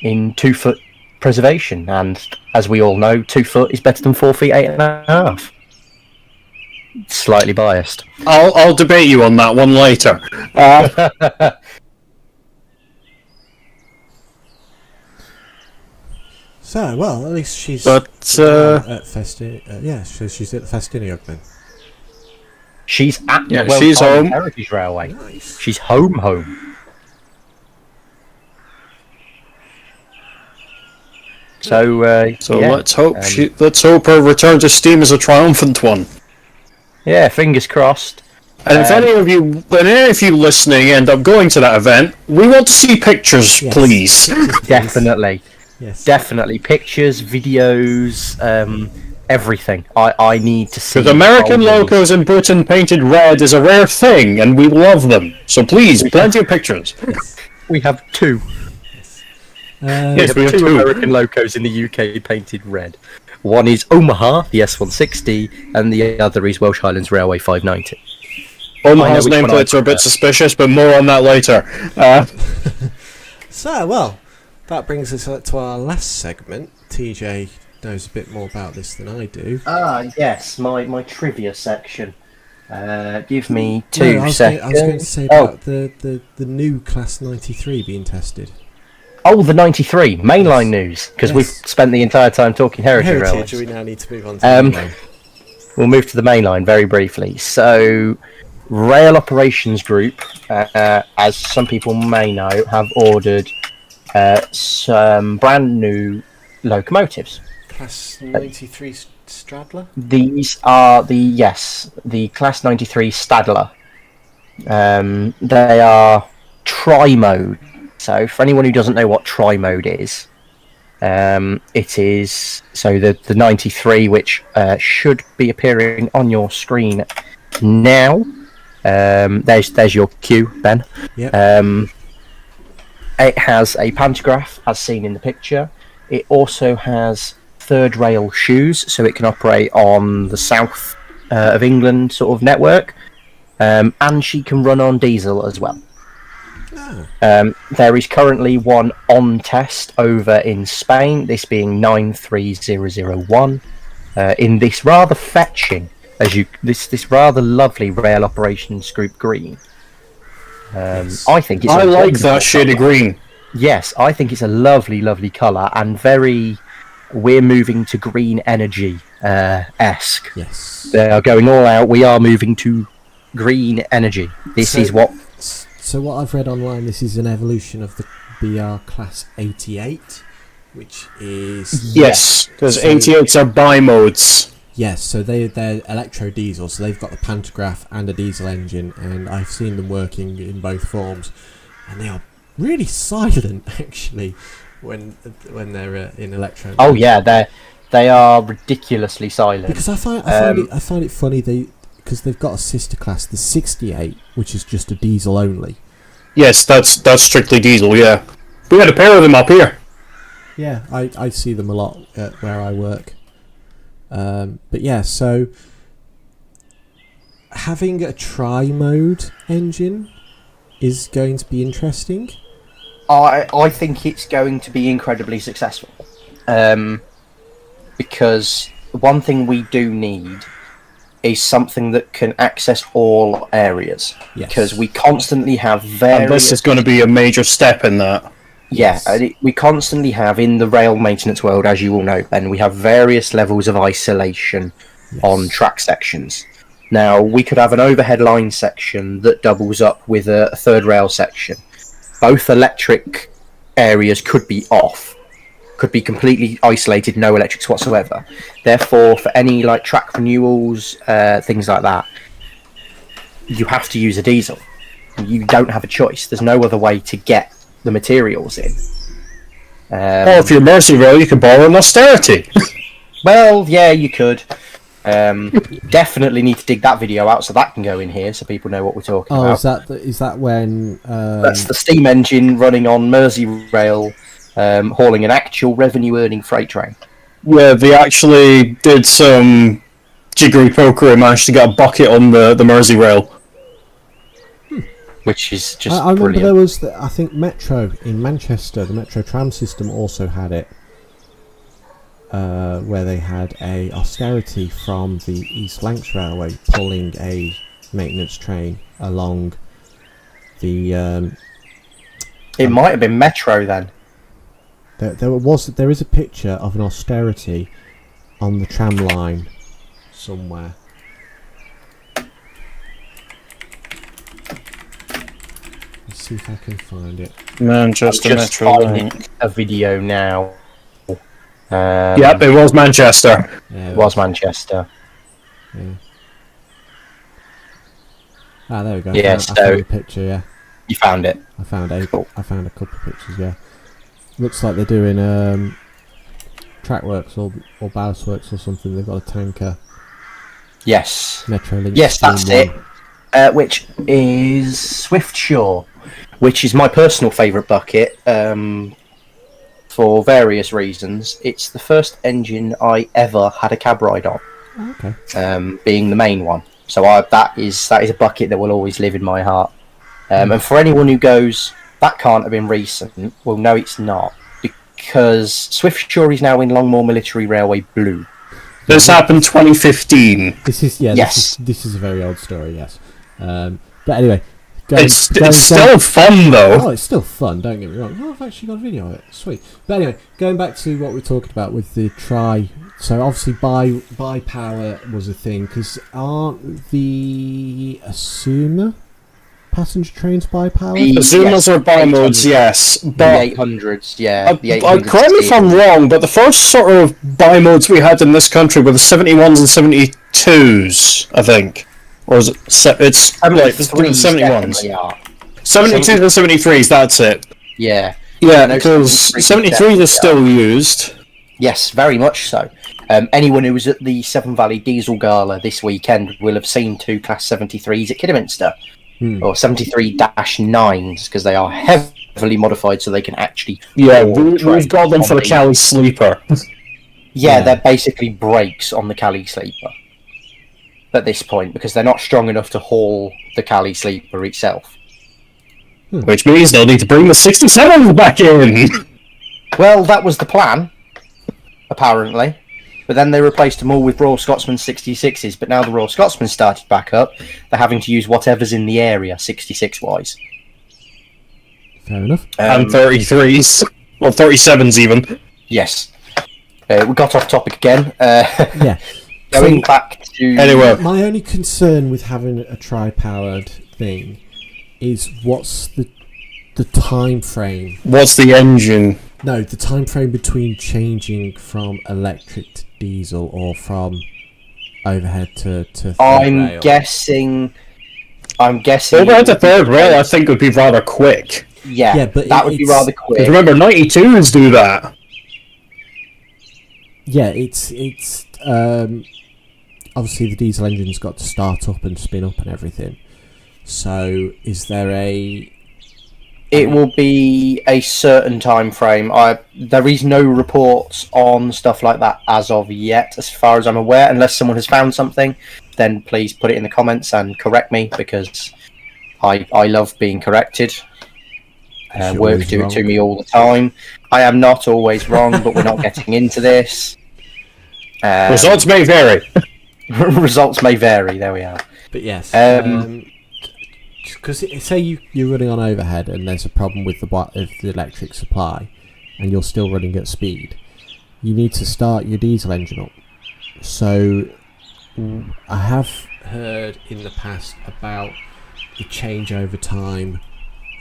in 2 foot preservation, and as we all know, 2 foot is better than 4 feet 8.5. Slightly biased. I'll debate you on that one later. So, well, at least she's at she's at the Festiniog then. She's at the she's home. Heritage Railway. Nice. She's home. So let's hope her return to steam is a triumphant one. Yeah, fingers crossed. And if any of you listening end up going to that event, we want to see pictures, Yes. please. Definitely. Yes. Definitely. Pictures, videos, everything. I need to see. Because American Baldwin. locos in Britain painted red is a rare thing, and we love them. So please, plenty of pictures. We have 2. Yes, we have two two. American locos in the UK painted red. One is Omaha, the S160, and the other is Welsh Highlands Railway 590. Omaha's nameplates are a bit suspicious, but more on that later. So, well, that brings us to our last segment. TJ knows a bit more about this than I do. Yes, my trivia section. Give me 2 seconds. I was going to say about the new Class 93 being tested. Oh, the 93, mainline news, because Yes. we've spent the entire time talking heritage railways. We now need to move on to mainline. We'll move to the mainline very briefly. So, Rail Operations Group, as some people may know, have ordered some brand new locomotives. Class 93 Stradler? These are the Class 93 Stadler. They are tri-mode. So for anyone who doesn't know what tri-mode is, it is the 93, which should be appearing on your screen now. There's your cue, Ben. Yep. It has a pantograph, as seen in the picture. It also has third rail shoes, so it can operate on the south of England sort of network, and she can run on diesel as well. There is currently one on test over in Spain, this being 93001, in this rather fetching, this rather lovely Rail Operations Group green. I think it's I like that shade of green. Yes, I think it's a lovely, lovely colour, and very we're moving to green energy esque. Yes. They are going all out. We are moving to green energy. This is what. So what I've read online, this is an evolution of the BR Class 88, which is... Yes, because 88s are bi-modes. Yes, so they're electro diesel, so they've got the pantograph and a diesel engine, and I've seen them working in both forms, and they are really silent actually when they're in electro. Oh yeah, they are ridiculously silent. Because I find it funny because they've got a sister class, the 68, which is just a diesel only. Yes, that's strictly diesel. Yeah, we had a pair of them up here. Yeah, I see them a lot where I work. But yeah, so having a tri-mode engine is going to be interesting. I think it's going to be incredibly successful, because one thing we do need is something that can access all areas. Yes. Because we constantly have various... And this is going to be a major step in that. Yeah, we constantly have, in the rail maintenance world, as you all know, Ben, we have various levels of isolation on track sections. Now, we could have an overhead line section that doubles up with a third rail section. Both electric areas could be off, could be completely isolated, no electrics whatsoever. Therefore, for any like track renewals, things like that, you have to use a diesel. You don't have a choice. There's no other way to get the materials in. Or if you're Merseyrail, you can borrow an austerity. Well, yeah, you could. Definitely need to dig that video out so that can go in here so people know what we're talking about. Is that when that's the steam engine running on Merseyrail, hauling an actual revenue earning freight train. Yeah, they actually did some jiggery poker and managed to get a bucket on the Merseyrail. Which is just I remember brilliant. there was I think Metro in Manchester, the Metro tram system also had it, where they had a austerity from the East Lancs Railway pulling a maintenance train along the. It might have been Metro then. There is a picture of an austerity on the tram line somewhere. Let's see if I can find it. Manchester I'm just Metro finding Link. a video now. Yep, it was Manchester. Yeah, It was Manchester. Yeah. Ah, there we go. Yeah, I found a picture. Yeah, You found it. I found a Cool. couple of pictures. Yeah, looks like they're doing Trackworks or Ballast Works or something. They've got a tanker. Yes. Metrolink. Yes, Stream that's it. 1. Which is Swiftsure, which is my personal favourite bucket. for various reasons. It's the first engine I ever had a cab ride on, being the main one. So that is a bucket that will always live in my heart. And for anyone who goes, that can't have been recent, well, no, it's not, because Swiftsure is now in Longmoor Military Railway Blue. This happened 2015. This is This is a very old story. Yes, but anyway, it's still fun though. Oh, it's still fun. Don't get me wrong. Oh, I've actually got a video of it. Sweet. But anyway, going back to what we're talking about with the tri. So obviously, by power was a thing because aren't the Asuma passenger trains by power? The Azumas are bi-modes, yes. But the 800s, yeah. The 800s correct me if I'm wrong, but the first sort of bi-modes we had in this country were the 71s and 72s, I think. Or is it? It's like the 71s. 72s and 73s, that's it. Yeah. Yeah, because 73s are still used. Yes, very much so. Anyone who was at the Severn Valley Diesel Gala this weekend will have seen two Class 73s at Kidderminster. Or 73-9s, because they are heavily modified so they can actually... Yeah, we've got them for the Cali Sleeper. Yeah, they're basically brakes on the Cali Sleeper at this point, because they're not strong enough to haul the Cali Sleeper itself. Which means they'll need to bring the 67s back in! Well, that was the plan, apparently. But then they replaced them all with Royal Scotsman 66s, but now the Royal Scotsman started back up, they're having to use whatever's in the area, 66-wise. Fair enough. And 33s. Well, 37s even. Yes. We got off topic again. Yeah. Going back to... Anyway. My only concern with having a tri-powered thing is what's the time frame? What's the engine? No, the time frame between changing from electric to diesel or from overhead to third rail. guessing. Overhead to third rail, I think would be rather quick. Yeah, but that would be rather quick. Because remember, 92s do that. Yeah, it's obviously the diesel engine's got to start up and spin up and everything. So, is there a... It will be a certain time frame. There is no reports on stuff like that as of yet, as far as I'm aware. Unless someone has found something, then please put it in the comments and correct me, because I love being corrected. Work do it to me all the time. I am not always wrong, but we're not getting into this. Results may vary. Results may vary. There we are. But yes. Because say you're running on overhead and there's a problem with the electric supply and you're still running at speed, you need to start your diesel engine up. So I have heard in the past about the changeover time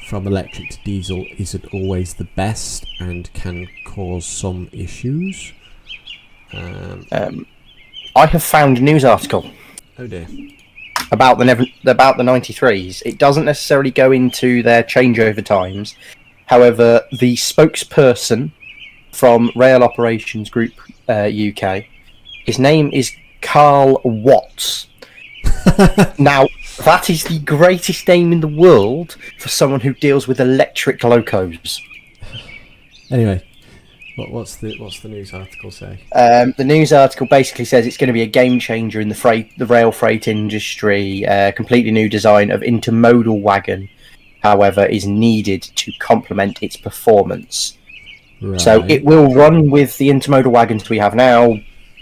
from electric to diesel isn't always the best and can cause some issues. I have found a news article. Oh dear. About the 93s. It doesn't necessarily go into their changeover times. However, the spokesperson from Rail Operations Group UK, his name is Carl Watts. Now, that is the greatest name in the world for someone who deals with electric locos. Anyway, what's the news article say? The news article basically says it's going to be a game changer in the rail freight industry. Completely new design of intermodal wagon, however, is needed to complement its performance. Right. So it will run with the intermodal wagons we have now,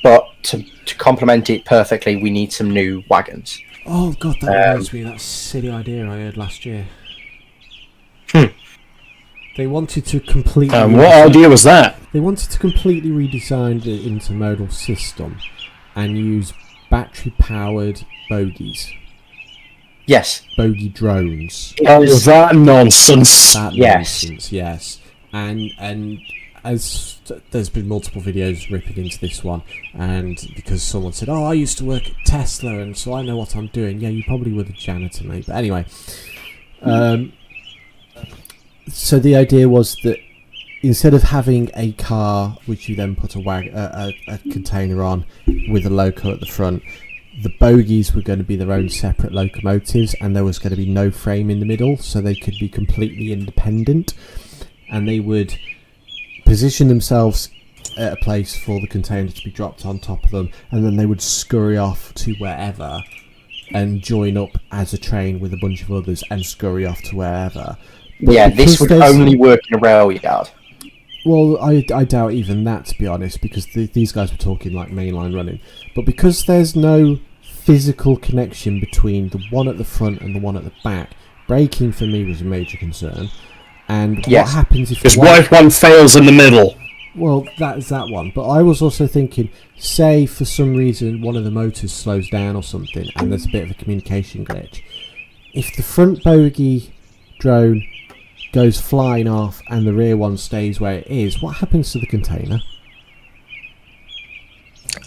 but to complement it perfectly, we need some new wagons. Oh god, that reminds me of that silly idea I heard last year. They wanted to completely... what idea was that? They wanted to completely redesign the intermodal system and use battery-powered bogies. Yes. Bogie drones. Oh, that nonsense. Yes. And as there's been multiple videos ripping into this one, and because someone said, I used to work at Tesla, and so I know what I'm doing. Yeah, you probably were the janitor, mate. But anyway... So the idea was that instead of having a car which you then put a container on with a loco at the front, the bogies were going to be their own separate locomotives, and there was going to be no frame in the middle, so they could be completely independent, and they would position themselves at a place for the container to be dropped on top of them, and then they would scurry off to wherever and join up as a train with a bunch of others and scurry off to wherever. But this would only work in a rail yard. Well, I doubt even that, to be honest, because these guys were talking like mainline running. But because there's no physical connection between the one at the front and the one at the back, braking for me was a major concern. And what happens if... Because what if one fails in the middle? Well, that is that one. But I was also thinking, say for some reason one of the motors slows down or something and there's a bit of a communication glitch. If the front bogie drone goes flying off and the rear one stays where it is, what happens to the container?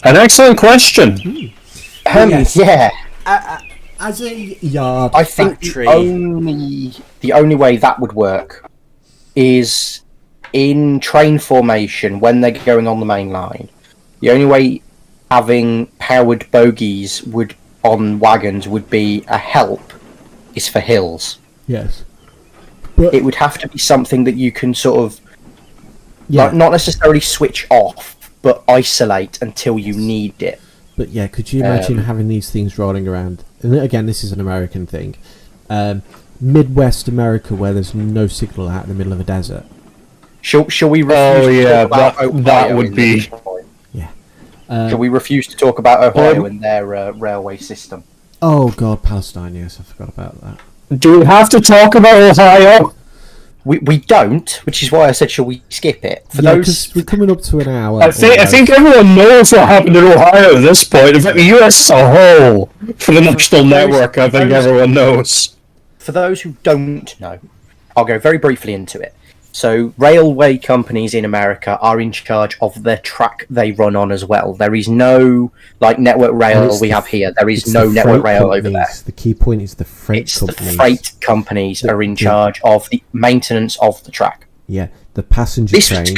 An excellent question. Yes. Yeah. As a yard I think factory... the only way that would work is in train formation when they're going on the main line. The only way having powered bogies on wagons would be a help is for hills. Yes. But It would have to be something that you can sort of like, not necessarily switch off, but isolate until you need it. But yeah, could you imagine having these things rolling around? And again, this is an American thing. Midwest America, where there's no signal out in the middle of a desert. Shall we refuse to talk about Ohio that would in be... this point? Yeah. Shall we refuse to talk about Ohio and their railway system? Oh God, Palestine, yes, I forgot about that. Do we have to talk about Ohio? We don't, which is why I said, shall we skip it? For Yeah, those, because we're coming up to an hour. I think everyone knows what happened in Ohio at this point. In fact, the US as a whole, for the national network, I think everyone knows. For those who don't know, I'll go very briefly into it. So, railway companies in America are in charge of the track they run on as well. There is no network rail we have here. There is no network rail over there. The key point is the freight companies. The freight companies are in charge of the maintenance of the track. Yeah, the passenger trains.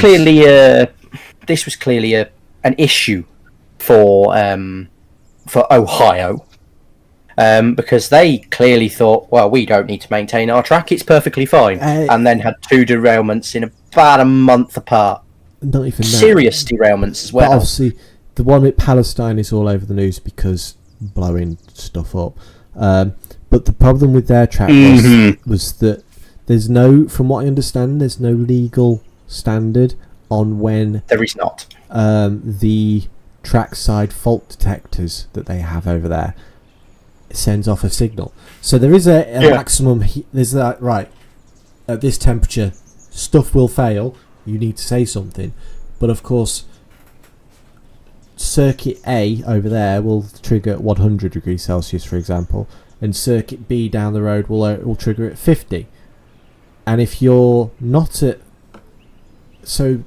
This was clearly an issue for Ohio. Because they clearly thought, well, we don't need to maintain our track, it's perfectly fine. And then had 2 derailments in about a month apart. Not even that. Serious derailments as well. But obviously, the one at Palestine is all over the news because blowing stuff up. But the problem with their track was that there's no, from what I understand, there's no legal standard on when... There is not. The trackside fault detectors that they have over there sends off a signal. So there is a maximum. There's that right at this temperature, stuff will fail. You need to say something, but of course, circuit A over there will trigger at 100 degrees Celsius, for example, and circuit B down the road will trigger at 50. And if you're not at, so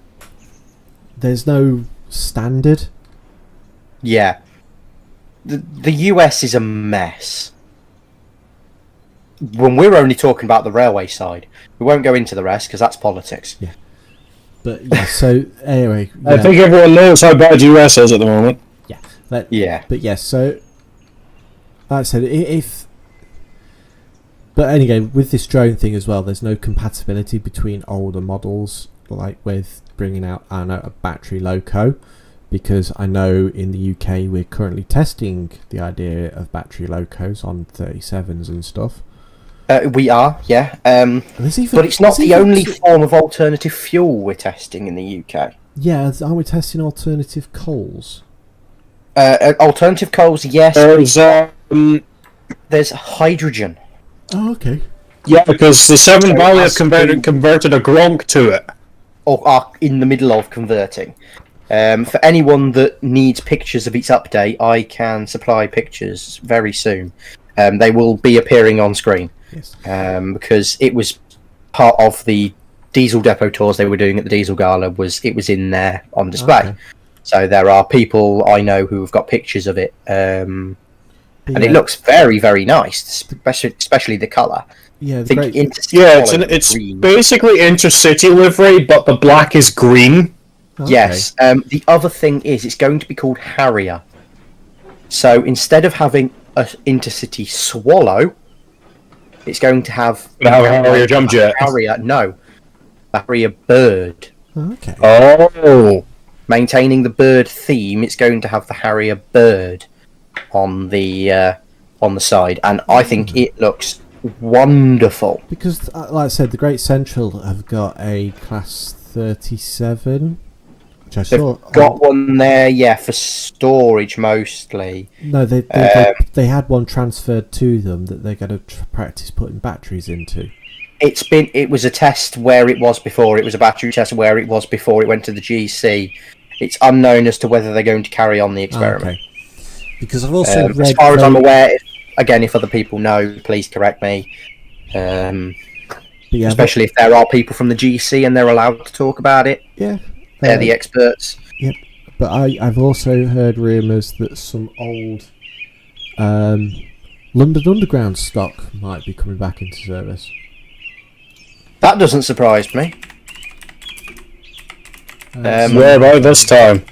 there's no standard. Yeah. The US is a mess. When we're only talking about the railway side, we won't go into the rest because that's politics. Yeah. But yeah, so anyway, I think everyone knows how bad US is at the moment. Yeah. But yes, so like I said, but anyway, with this drone thing as well, there's no compatibility between older models, like with bringing out a battery loco. Because I know in the UK we're currently testing the idea of battery locos on 37s and stuff. We are, yeah. But it's not the only form of alternative fuel we're testing in the UK. Yeah, aren't we testing alternative coals? Alternative coals, yes. There's hydrogen. Oh, okay. Yeah, because the Severn Valley have converted a Gronk to it. Or are in the middle of converting. For anyone that needs pictures of its update, I can supply pictures very soon. They will be appearing on screen. Yes. Because it was part of the diesel depot tours they were doing at the Diesel Gala. It was in there on display. Okay. So there are people I know who have got pictures of it. And it looks very, very nice, especially the colour. Yeah, it's basically intercity livery, but the black is green. Okay. Yes. The other thing is it's going to be called Harrier. So instead of having an intercity swallow, it's going to have Harrier jump jet. Harrier, no, Harrier bird. Okay. Oh, Maintaining the bird theme, it's going to have the Harrier bird on the side, and I think it looks wonderful. Because, like I said, the Great Central have got a Class 37, which I saw. They've got one there, yeah, for storage mostly. No, they had one transferred to them that they're going to practice putting batteries into. It was a test where it was before. It was a battery test where it was before it went to the GC. It's unknown as to whether they're going to carry on the experiment. Okay. Because I've also read... As far as I'm aware, again, if other people know, please correct me. Especially if there are people from the GC and they're allowed to talk about it. Yeah. They're the experts. Yep. But I've also heard rumours that some old London Underground stock might be coming back into service. That doesn't surprise me. where about this time?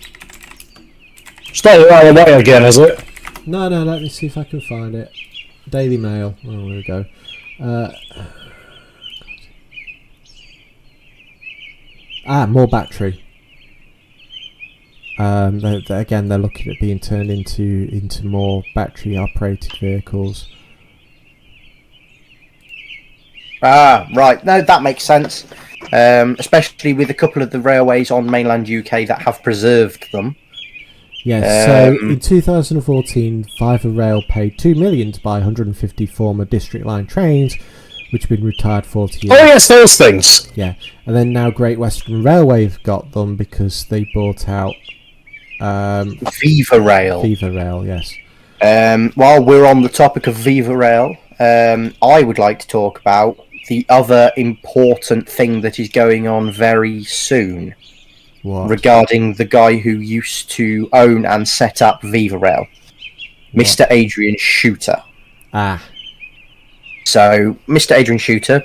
It's not right away again, is it? No, let me see if I can find it. Daily Mail. Oh, there we go. More battery. They're looking at being turned into more battery-operated vehicles. Right. No, that makes sense. Especially with a couple of the railways on mainland UK that have preserved them. Yes, so in 2014, Fiver Rail paid $2 million to buy 150 former District Line trains, which had been retired 40 years. Oh yes, those things. Yeah, and then now Great Western Railway have got them because they bought out Viva Rail. Viva Rail, yes. While we're on the topic of Viva Rail, I would like to talk about the other important thing that is going on very soon. What? Regarding the guy who used to own and set up Viva Rail, Mr. Adrian Shooter. So, Mr. Adrian Shooter,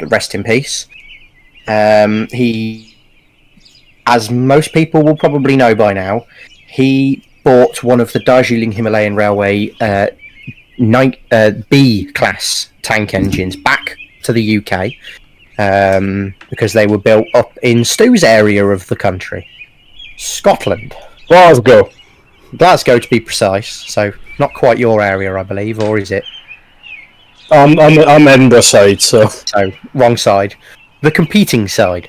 rest in peace. He, as most people will probably know by now, he bought one of the Darjeeling Himalayan Railway B-class tank engines back to the UK. Because they were built up in Stu's area of the country, Scotland. Glasgow To be precise. So not quite your area, I believe, or is it? I'm Edinburgh side, so Wrong side. The competing side.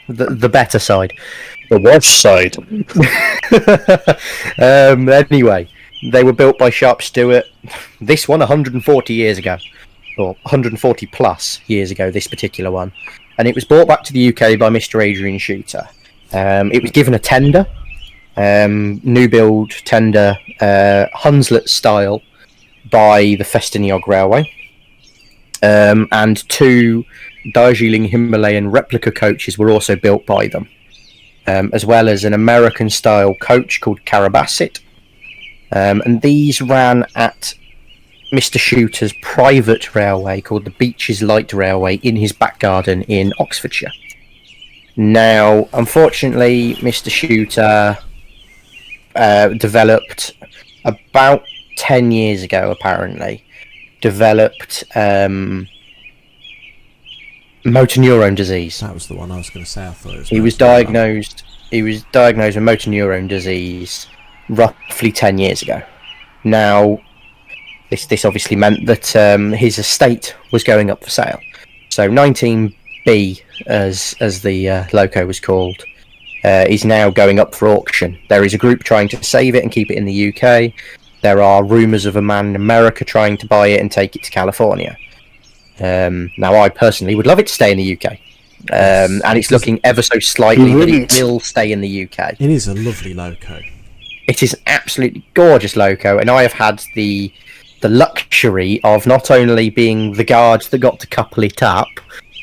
The better side. The worse side. Anyway, they were built by Sharp Stewart. This one 140 years ago. Or 140 plus years ago, this particular one. And it was brought back to the UK by Mr. Adrian Shooter. It was given a tender, new build tender, Hunslet style, by the Festiniog Railway. And 2 Darjeeling Himalayan replica coaches were also built by them, as well as an American style coach called Carabasset. And these ran at Mr. Shooter's private railway called the Beaches Light Railway in his back garden in Oxfordshire. Now, unfortunately, Mr. Shooter developed about 10 years ago, apparently, motor neurone disease. That was the one I was going to say. I thought it was. He was diagnosed with motor neurone disease roughly 10 years ago. Now, This obviously meant that his estate was going up for sale. So 19B, as the loco was called, is now going up for auction. There is a group trying to save it and keep it in the UK. There are rumours of a man in America trying to buy it and take it to California. Now, I personally would love it to stay in the UK. And it's looking ever so slightly that it will stay in the UK. It is a lovely loco. It is an absolutely gorgeous loco, and I have had the luxury of not only being the guard that got to couple it up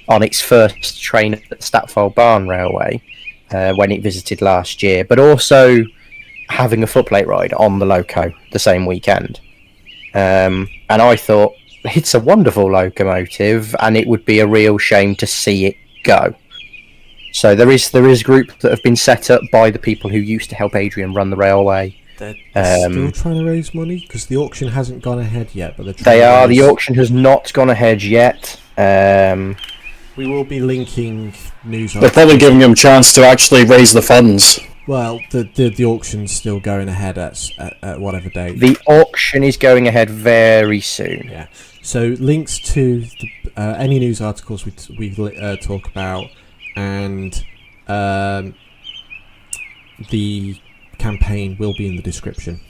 on its first train at Statfold Barn Railway when it visited last year, but also having a footplate ride on the loco the same weekend. And I thought, it's a wonderful locomotive, and it would be a real shame to see it go. So there is a group that have been set up by the people who used to help Adrian run the railway. They're still trying to raise money because the auction hasn't gone ahead yet. But the auction has not gone ahead yet. We will be linking news. They're probably giving him a chance to actually raise the funds. Well, the auction's still going ahead at whatever date. The auction is going ahead very soon. Yeah. So links to any news articles we talk about, and the campaign will be in the description.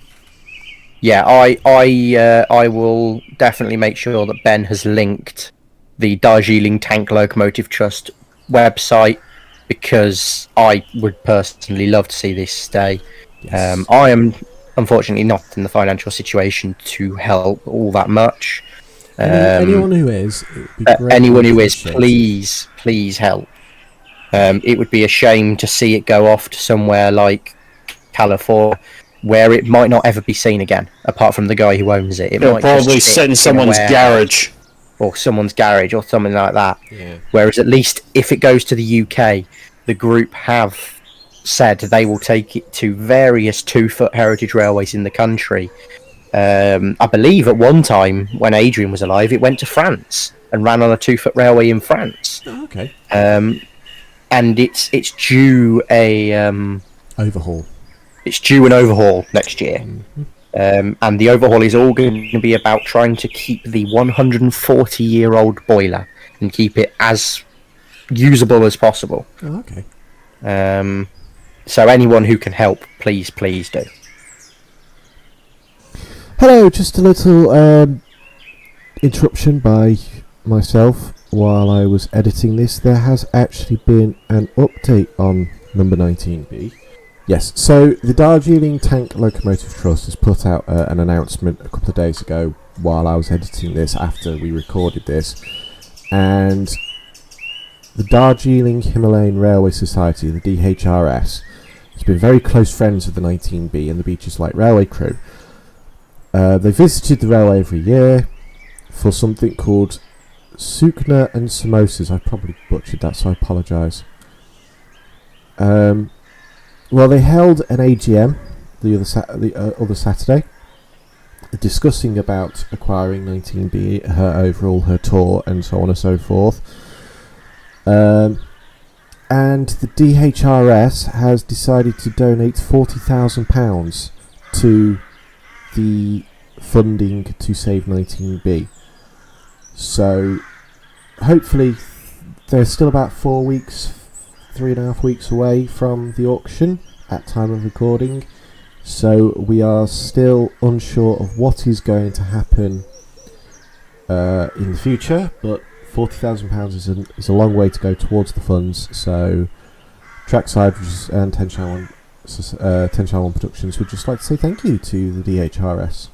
Yeah, I will definitely make sure that Ben has linked the Darjeeling Tank Locomotive Trust website, because I would personally love to see this stay. Yes. I am unfortunately not in the financial situation to help all that much. Anyone who is, it would be greatly anyone who is, appreciated. please help. It would be a shame to see it go off to somewhere like California, where it might not ever be seen again, apart from the guy who owns it. It'll probably sit in someone's garage. Or someone's garage, or something like that. Yeah. Whereas at least if it goes to the UK, the group have said they will take it to various 2-foot heritage railways in the country. I believe at one time, when Adrian was alive, it went to France and ran on a 2-foot railway in France. Oh, okay. And it's due a Overhaul. It's due an overhaul next year. Mm-hmm. And the overhaul is all going to be about trying to keep the 140-year-old boiler and keep it as usable as possible. Oh, okay. So anyone who can help, please do. Hello, just a little interruption by myself while I was editing this. There has actually been an update on number 19B. Yes, so the Darjeeling Tank Locomotive Trust has put out an announcement a couple of days ago while I was editing this, after we recorded this, and the Darjeeling Himalayan Railway Society, the DHRS, has been very close friends with the 19B and the Beaches Light Railway crew. They visited the railway every year for something called Sukna and Samosas. I probably butchered that, so I apologise. Well, they held an AGM the other Saturday, discussing about acquiring 19B, her tour, and so on and so forth. And the DHRS has decided to donate £40,000 to the funding to save 19B. So, hopefully, they're still about 4 weeks, 3.5 weeks away from the auction at time of recording, so we are still unsure of what is going to happen in the future, but £40,000 is a long way to go towards the funds, so Trackside and 10 Channel 1 Productions would just like to say thank you to the DHRS.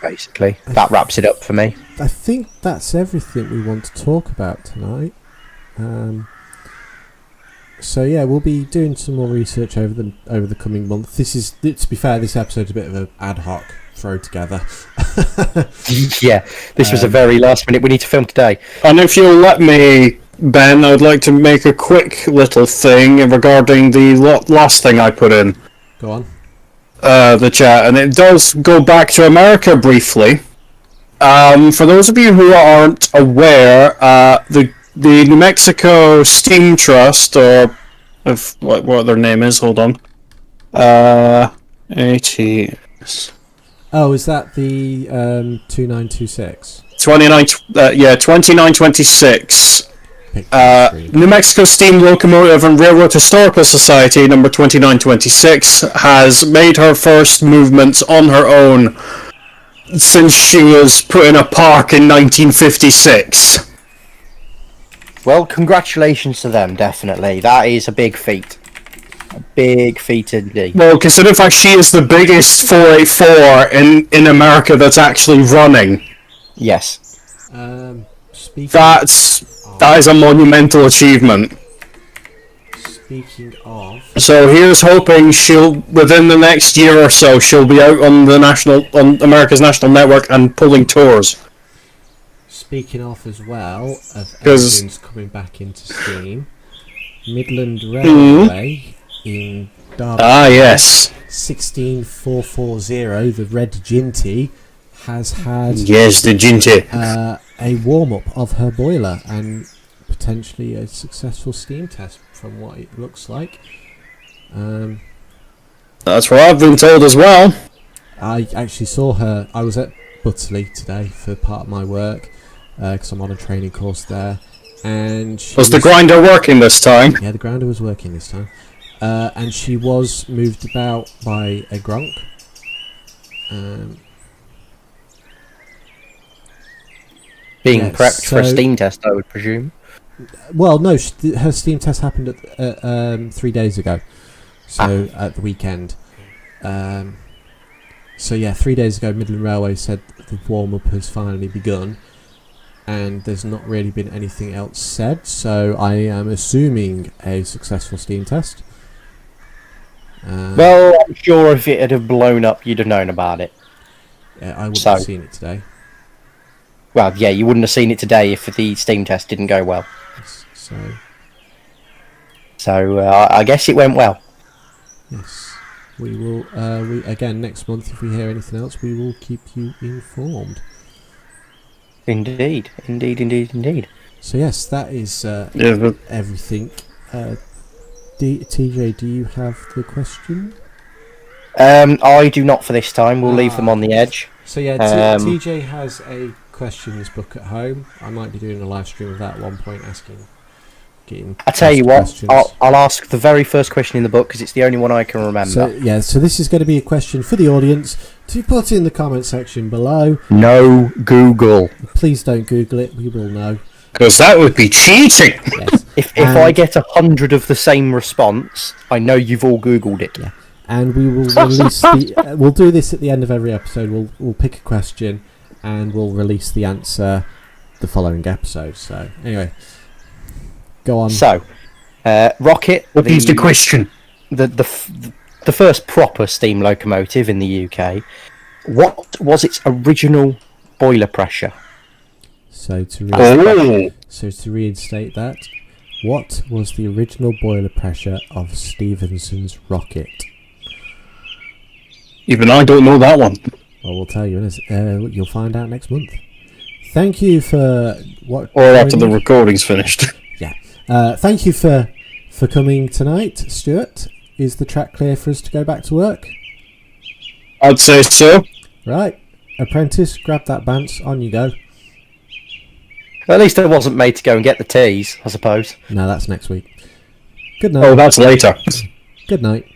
Basically, that wraps it up for me. I think that's everything we want to talk about tonight. So yeah, we'll be doing some more research over the coming month. To be fair, this episode's a bit of an ad hoc throw together. Yeah, this was a very last minute. We need to film today. And if you'll let me, Ben, I'd like to make a quick little thing regarding the last thing I put in. Go on. The chat, and it does go back to America briefly. For those of you who aren't aware, the New Mexico Steam Trust, or what their name is, hold on. ATS. Oh, is that the 2926? 2926. New Mexico Steam Locomotive and Railroad Historical Society, number 2926, has made her first movements on her own since she was put in a park in 1956. Well, congratulations to them, definitely. That is a big feat. A big feat indeed. Well, consider the fact she is the biggest 484 in America that's actually running. Yes. That is a monumental achievement. Speaking of... So here's hoping within the next year or so, she'll be out on America's national network and pulling tours. Speaking of as well, of engines coming back into steam, Midland Railway in Derby, yes, 16440, the Red Ginty, has had the Ginty a warm-up of her boiler and potentially a successful steam test from what it looks like. That's what I've been told as well. I actually saw her. I was at Butterley today for part of my work because I'm on a training course there. And Was the grinder working this time? Yeah, the grinder was working this time. And she was moved about by a gronk. Being prepped for a steam test, I would presume. Well, no, her steam test happened at 3 days ago. So at the weekend. So yeah, 3 days ago, Midland Railway said the warm-up has finally begun. And there's not really been anything else said. So I am assuming a successful steam test. Well, I'm sure if it had blown up, you'd have known about it. Yeah, I wouldn't have seen it today. Well, yeah, you wouldn't have seen it today if the steam test didn't go well. Yes, So I guess it went well. Yes, we will. Again next month, if we hear anything else, we will keep you informed. Indeed. So yes, that is everything. TJ, do you have the question? I do not for this time. We'll leave them on the edge. So yeah, TJ has a questions book at home. I might be doing a live stream of that at one point, I tell you what, I'll ask the very first question in the book because it's the only one I can remember. So this is going to be a question for the audience to put in the comment section below. No Google. Please don't Google it. We will know. Because that would be cheating. Yes. If I get 100 of the same response, I know you've all Googled it. Yeah. And we will release we'll do this at the end of every episode. We'll pick a question and we'll release the answer the following episode. So anyway, go on. So, Rocket. What is the question? The first proper steam locomotive in the UK. What was its original boiler pressure? So to reinstate that, what was the original boiler pressure of Stephenson's rocket? Even I don't know that one. Well, we'll tell you. You'll find out next month. Thank you for what. Or after the recording's finished. Yeah. Thank you for coming tonight, Stuart. Is the track clear for us to go back to work? I'd say so. Right. Apprentice, grab that bants. On you go. At least I wasn't made to go and get the teas, I suppose. No, that's next week. Good night. Oh, that's later. Good night.